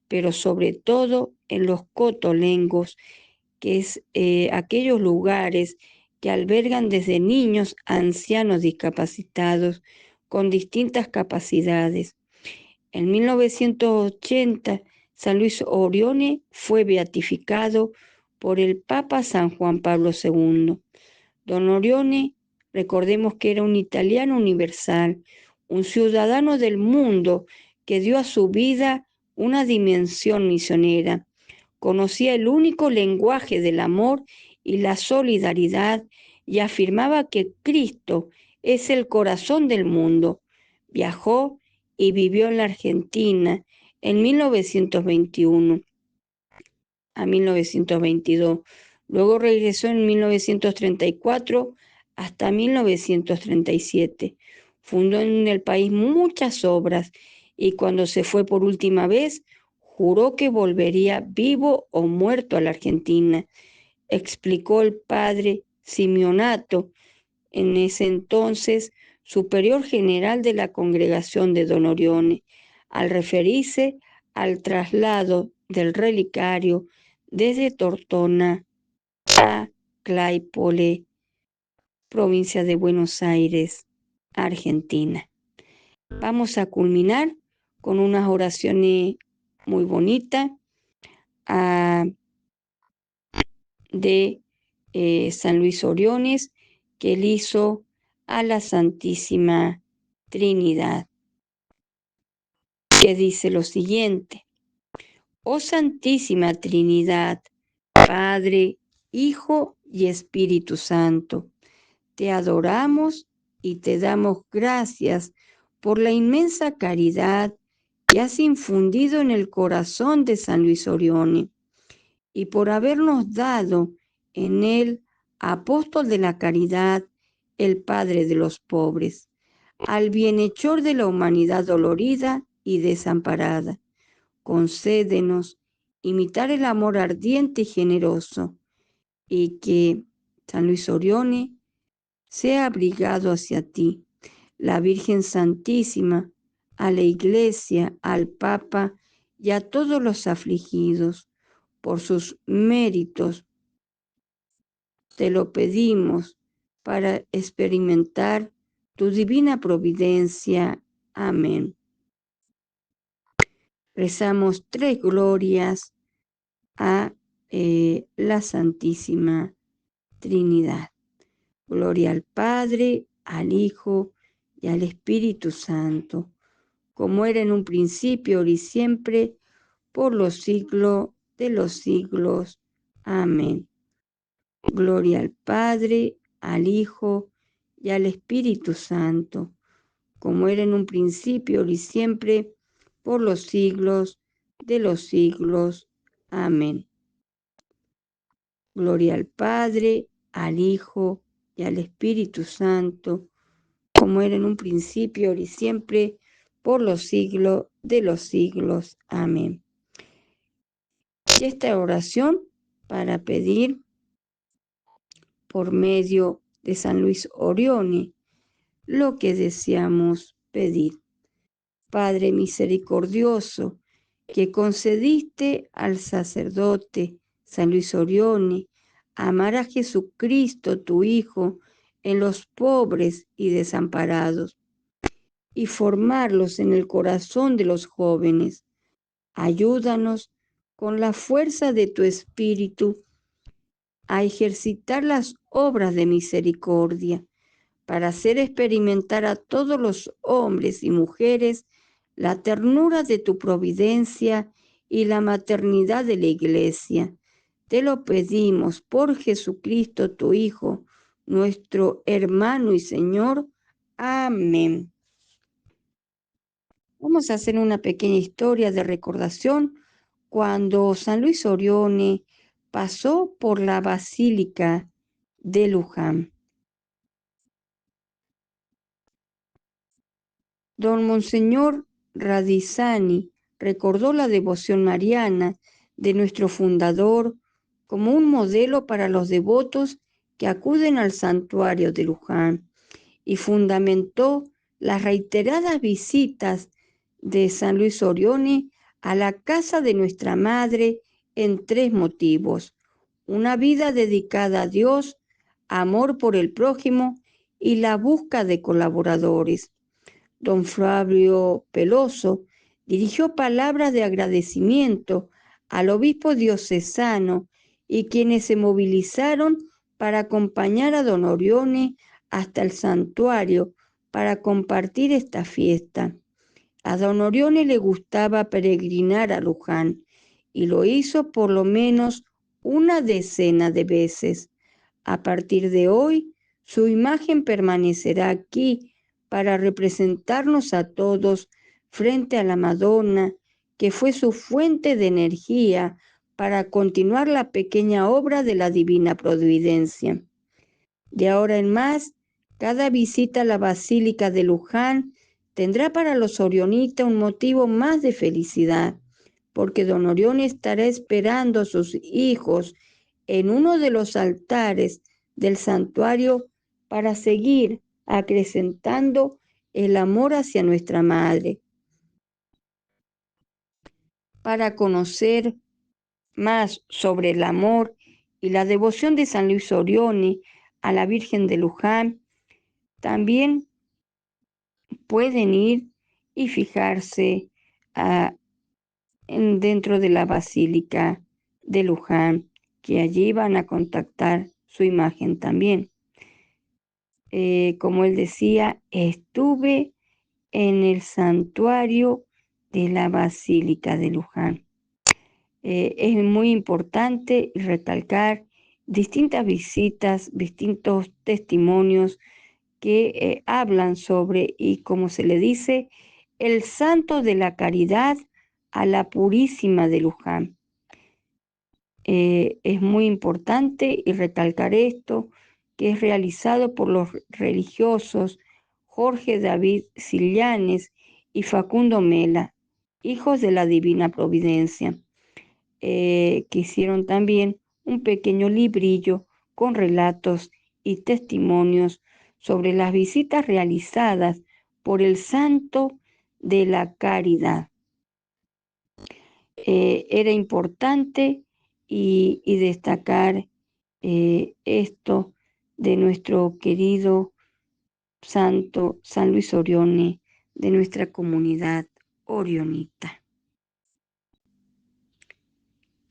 pero sobre todo en los cotolengos, que es aquellos lugares que albergan desde niños a ancianos discapacitados con distintas capacidades. En 1980, San Luis Orione fue beatificado por el Papa San Juan Pablo II. Don Orione, recordemos que era un italiano universal, un ciudadano del mundo que dio a su vida una dimensión misionera. Conocía el único lenguaje del amor y la solidaridad y afirmaba que Cristo es el corazón del mundo. Viajó y vivió en la Argentina en 1921 a 1922. Luego regresó en 1934 hasta 1937. Fundó en el país muchas obras y cuando se fue por última vez, juró que volvería vivo o muerto a la Argentina. Explicó el padre Simeonato, en ese entonces superior general de la congregación de Don Orione, al referirse al traslado del relicario desde Tortona a Claypole, provincia de Buenos Aires, Argentina. Vamos a culminar con unas oraciones muy bonitas de San Luis Oriones que él hizo a la Santísima Trinidad, que dice lo siguiente: Oh Santísima Trinidad, Padre, Hijo y Espíritu Santo, te adoramos y te damos gracias por la inmensa caridad que has infundido en el corazón de San Luis Orione y por habernos dado en él apóstol de la caridad, el Padre de los pobres, al bienhechor de la humanidad dolorida y desamparada. Concédenos imitar el amor ardiente y generoso, y que San Luis Orione sea abrigado hacia ti, la Virgen Santísima, a la Iglesia, al Papa y a todos los afligidos. Por sus méritos te lo pedimos para experimentar tu divina providencia. Amén. Rezamos 3 glorias a la Santísima Trinidad. Gloria al Padre, al Hijo y al Espíritu Santo, como era en un principio, ahora y siempre, por los siglos de los siglos. Amén. Gloria al Padre, al Hijo y al Espíritu Santo, como era en un principio, ahora y siempre, por los siglos de los siglos. Amén. Gloria al Padre, al Hijo y al Espíritu Santo, como era en un principio, ahora y siempre, por los siglos de los siglos. Amén. Y esta oración para pedir por medio de San Luis Orione lo que deseamos pedir. Padre misericordioso, que concediste al sacerdote San Luis Orione amar a Jesucristo, tu Hijo, en los pobres y desamparados, y formarlos en el corazón de los jóvenes. Ayúdanos con la fuerza de tu Espíritu a ejercitar las obras de misericordia, para hacer experimentar a todos los hombres y mujeres la ternura de tu providencia y la maternidad de la Iglesia. Te lo pedimos por Jesucristo, tu Hijo, nuestro hermano y Señor. Amén. Vamos a hacer una pequeña historia de recordación cuando San Luis Orione pasó por la Basílica de Luján. Don Monseñor Radizani recordó la devoción mariana de nuestro fundador como un modelo para los devotos que acuden al santuario de Luján y fundamentó las reiteradas visitas de San Luis Orione a la casa de nuestra Madre en 3 motivos: una vida dedicada a Dios, amor por el prójimo y la búsqueda de colaboradores. Don Flavio Peloso dirigió palabras de agradecimiento al obispo diocesano y quienes se movilizaron para acompañar a don Orione hasta el santuario para compartir esta fiesta. A don Orione le gustaba peregrinar a Luján y lo hizo por lo menos una decena de veces. A partir de hoy, su imagen permanecerá aquí para representarnos a todos frente a la Madonna, que fue su fuente de energía para continuar la pequeña obra de la Divina Providencia. De ahora en más, cada visita a la Basílica de Luján tendrá para los orionitas un motivo más de felicidad, porque don Orione estará esperando a sus hijos en uno de los altares del santuario para seguir acrecentando el amor hacia nuestra Madre. Para conocer más sobre el amor y la devoción de San Luis Orione a la Virgen de Luján, también pueden ir y fijarse dentro de la Basílica de Luján, que allí van a contactar su imagen también. Como él decía, estuve en el santuario de la Basílica de Luján. Es muy importante recalcar distintas visitas, distintos testimonios que hablan sobre, y como se le dice, el santo de la caridad a la Purísima de Luján. Es muy importante y recalcar esto, que es realizado por los religiosos Jorge David Sillanes y Facundo Mela, hijos de la Divina Providencia, que hicieron también un pequeño librillo con relatos y testimonios sobre las visitas realizadas por el santo de la caridad. Era importante y destacar esto de nuestro querido santo San Luis Orione de nuestra comunidad orionita.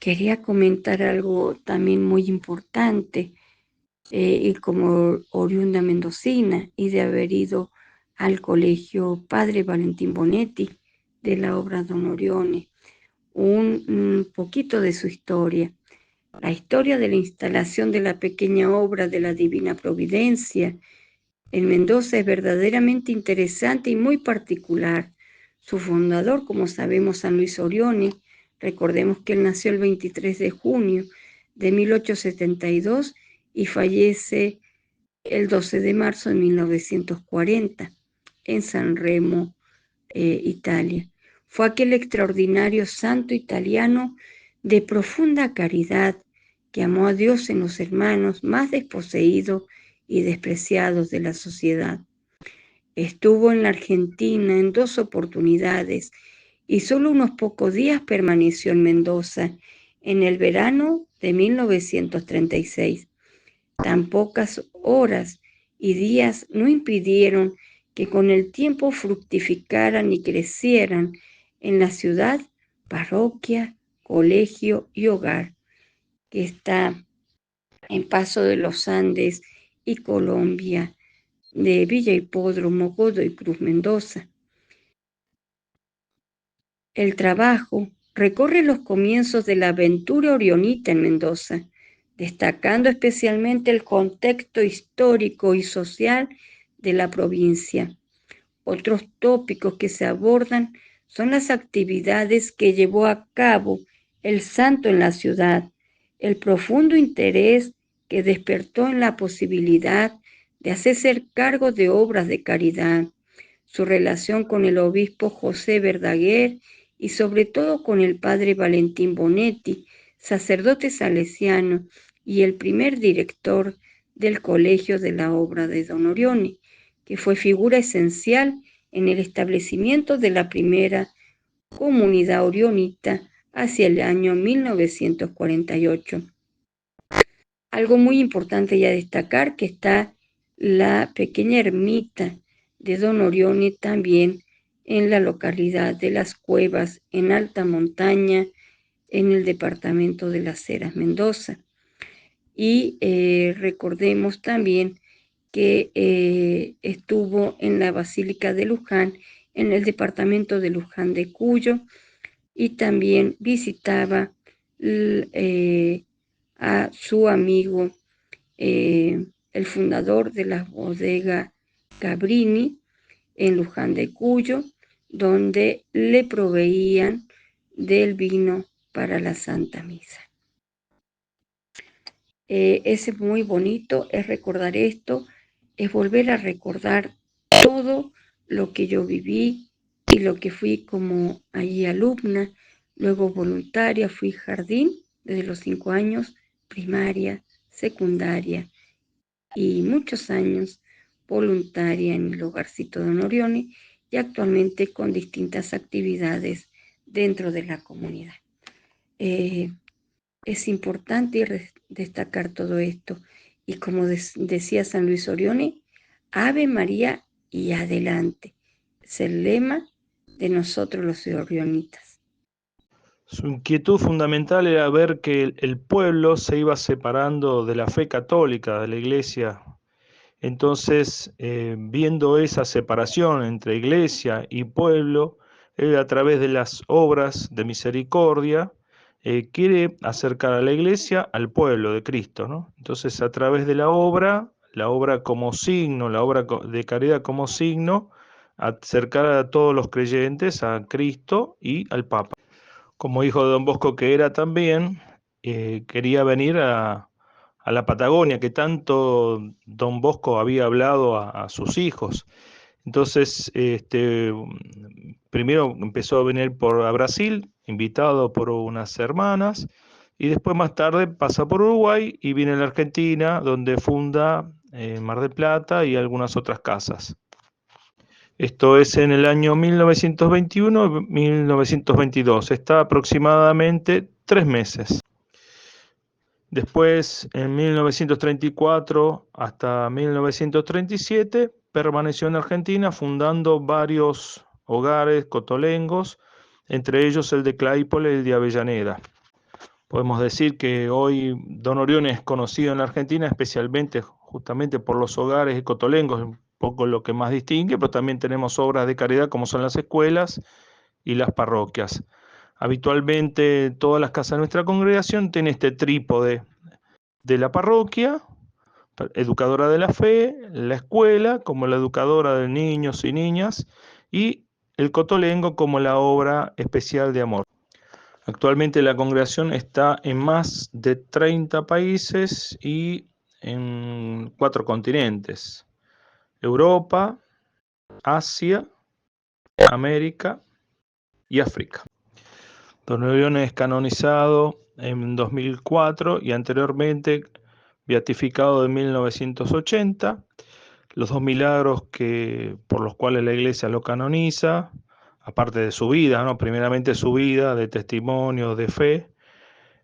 Quería comentar algo también muy importante, y como oriunda mendocina y de haber ido al colegio Padre Valentín Bonetti de la obra Don Orione, un poquito de su historia. La historia de la instalación de la pequeña obra de la Divina Providencia en Mendoza es verdaderamente interesante y muy particular. Su fundador, como sabemos, San Luis Orione, recordemos que él nació el 23 de junio de 1872 y fallece el 12 de marzo de 1940 en San Remo, Italia. Fue aquel extraordinario santo italiano de profunda caridad que amó a Dios en los hermanos más desposeídos y despreciados de la sociedad. Estuvo en la Argentina en 2 oportunidades y solo unos pocos días permaneció en Mendoza en el verano de 1936. Tan pocas horas y días no impidieron que con el tiempo fructificaran y crecieran en la ciudad parroquia, colegio y hogar, que está en Paso de los Andes y Colombia, de Villa Hipódromo, Godoy Cruz, Mendoza. El trabajo recorre los comienzos de la aventura orionita en Mendoza, destacando especialmente el contexto histórico y social de la provincia. Otros tópicos que se abordan son las actividades que llevó a cabo el santo en la ciudad, el profundo interés que despertó en la posibilidad de hacerse cargo de obras de caridad, su relación con el obispo José Verdaguer y sobre todo con el padre Valentín Bonetti, sacerdote salesiano y el primer director del Colegio de la Obra de Don Orione, que fue figura esencial en el establecimiento de la primera comunidad orionita hacia el año 1948. Algo muy importante ya destacar que está la pequeña ermita de Don Orione también en la localidad de Las Cuevas, en alta montaña, en el departamento de Las Heras, Mendoza. Y recordemos también que estuvo en la Basílica de Luján, en el departamento de Luján de Cuyo, y también visitaba a su amigo, el fundador de la bodega Cabrini, en Luján de Cuyo, donde le proveían del vino para la Santa Misa. Es muy bonito, es recordar esto, es volver a recordar todo lo que yo viví y lo que fui como allí alumna, luego voluntaria, fui jardín desde los 5 años, primaria, secundaria y muchos años voluntaria en el hogarcito de Don Orione y actualmente con distintas actividades dentro de la comunidad. Es importante destacar todo esto y como decía San Luis Orione, Ave María y adelante, es el lema de nosotros los orionitas. Su inquietud fundamental era ver que el pueblo se iba separando de la fe católica, de la iglesia. Entonces, viendo esa separación entre iglesia y pueblo, él a través de las obras de misericordia quiere acercar a la iglesia al pueblo de Cristo, ¿no? Entonces, a través de la obra como signo, la obra de caridad como signo, acercar a todos los creyentes a Cristo y al Papa. Como hijo de Don Bosco que era también, quería venir a la Patagonia, que tanto Don Bosco había hablado a sus hijos. Entonces, primero empezó a venir a Brasil, invitado por unas hermanas, y después más tarde pasa por Uruguay y viene a la Argentina, donde funda Mar del Plata y algunas otras casas. Esto es en el año 1921-1922, está aproximadamente 3 meses. Después, en 1934 hasta 1937, permaneció en Argentina fundando varios hogares cotolengos, entre ellos el de Claypole y el de Avellaneda. Podemos decir que hoy Don Orione es conocido en la Argentina especialmente justamente por los hogares cotolengos, un poco lo que más distingue, pero también tenemos obras de caridad como son las escuelas y las parroquias. Habitualmente todas las casas de nuestra congregación tienen este trípode de la parroquia, educadora de la fe, la escuela como la educadora de niños y niñas y el cotolengo como la obra especial de amor. Actualmente la congregación está en más de 30 países y en 4 continentes: Europa, Asia, América y África. Don Orione es canonizado en 2004 y anteriormente beatificado en 1980. Los 2 milagros por los cuales la Iglesia lo canoniza, aparte de su vida, ¿no? Primeramente su vida de testimonio, de fe,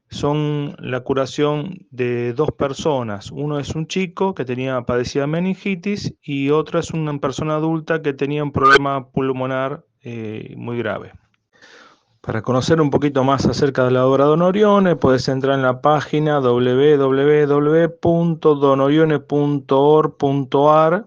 son la curación de 2 personas. Uno es un chico que padecía meningitis y otra es una persona adulta que tenía un problema pulmonar muy grave. Para conocer un poquito más acerca de la obra de Don Orione, puedes entrar en la página www.donorione.org.ar,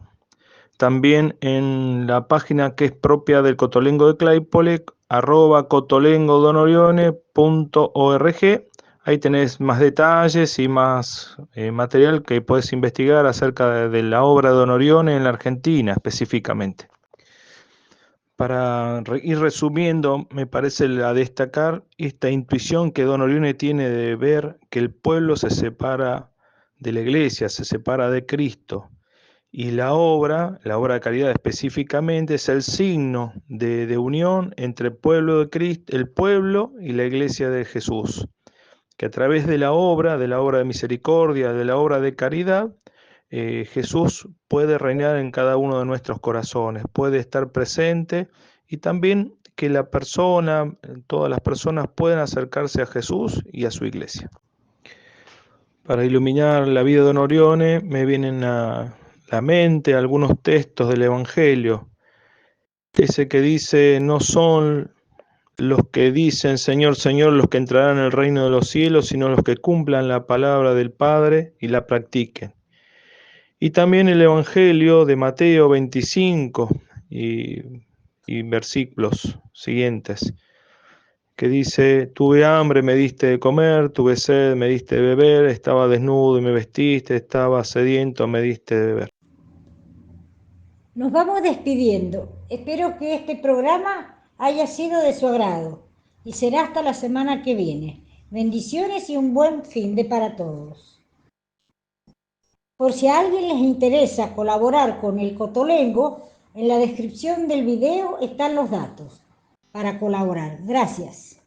también en la página que es propia del Cotolengo de Claypole, @cotolengodonorione.org. Ahí tenés más detalles y más material que puedes investigar acerca de la obra de Don Orione en la Argentina específicamente. Para ir resumiendo, me parece a destacar esta intuición que Don Orione tiene de ver que el pueblo se separa de la Iglesia, se separa de Cristo. Y la obra de caridad específicamente, es el signo de unión entre el pueblo de Cristo, el pueblo y la Iglesia de Jesús. Que a través de la obra de misericordia, de la obra de caridad, Jesús puede reinar en cada uno de nuestros corazones, puede estar presente y también que todas las personas puedan acercarse a Jesús y a su iglesia. Para iluminar la vida de Don Orione me vienen a la mente algunos textos del Evangelio. Ese que dice: no son los que dicen Señor, Señor los que entrarán en el reino de los cielos, sino los que cumplan la palabra del Padre y la practiquen. Y también el Evangelio de Mateo 25 y versículos siguientes, que dice: tuve hambre, me diste de comer, tuve sed, me diste de beber, estaba desnudo y me vestiste, estaba sediento, me diste de beber. Nos vamos despidiendo. Espero que este programa haya sido de su agrado y será hasta la semana que viene. Bendiciones y un buen fin de para todos. Por si a alguien les interesa colaborar con el Cotolengo, en la descripción del video están los datos para colaborar. Gracias.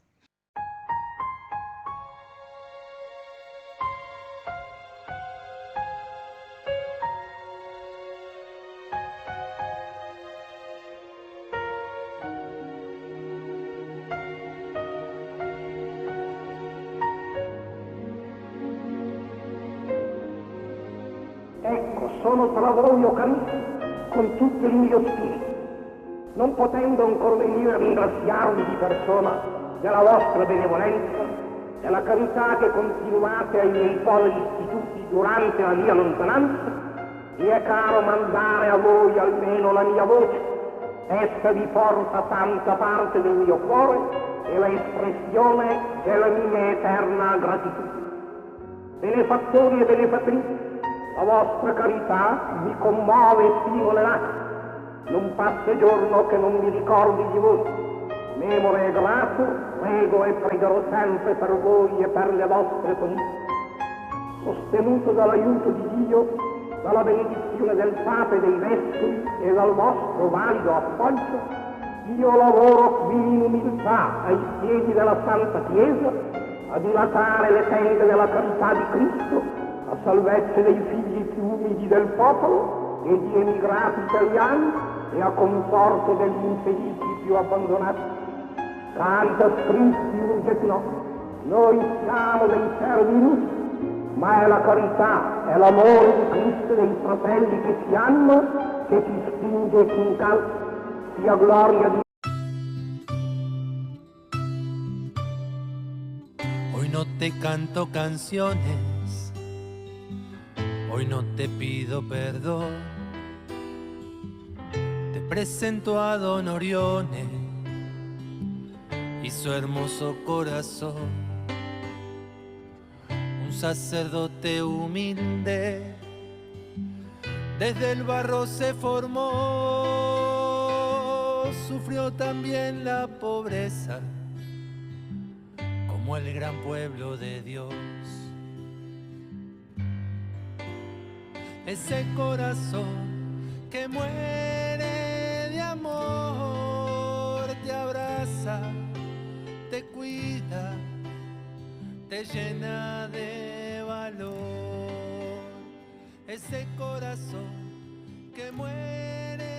Ecco, sono tra voi, o carissimi, con tutto il mio spirito, non potendo ancor venire a ringraziarvi di persona della vostra benevolenza, della carità che continuate ai miei poveri istituti durante la mia lontananza, mi è caro mandare a voi almeno la mia voce. Essa vi porta tanta parte del mio cuore e l'espressione della mia eterna gratitudine. Benefattori e benefattrici, la vostra carità mi commuove fino alle lacrime. Non passa giorno che non mi ricordi di voi. Memore e grato, prego e pregherò sempre per voi e per le vostre famiglie. Sostenuto dall'aiuto di Dio, dalla benedizione del Papa e dei Vescovi e dal vostro valido appoggio, io lavoro qui in umiltà ai piedi della Santa Chiesa a dilatare le tende della carità di Cristo a salvezza dei figli più umili del popolo e di emigrati italiani e a conforto degli infelici più abbandonati. Caritas Christi urget nos, noi siamo dei servi russi, ma è la carità, è l'amore di Cristo e dei fratelli che si hanno che ti spinge fin cal sia gloria di Hoy no te canto canciones, hoy no te pido perdón. Te presento a Don Orione y su hermoso corazón. Un sacerdote humilde, desde el barro se formó, sufrió también la pobreza como el gran pueblo de Dios. Ese corazón que muere de amor te abraza, te cuida, te llena de valor. Ese corazón que muere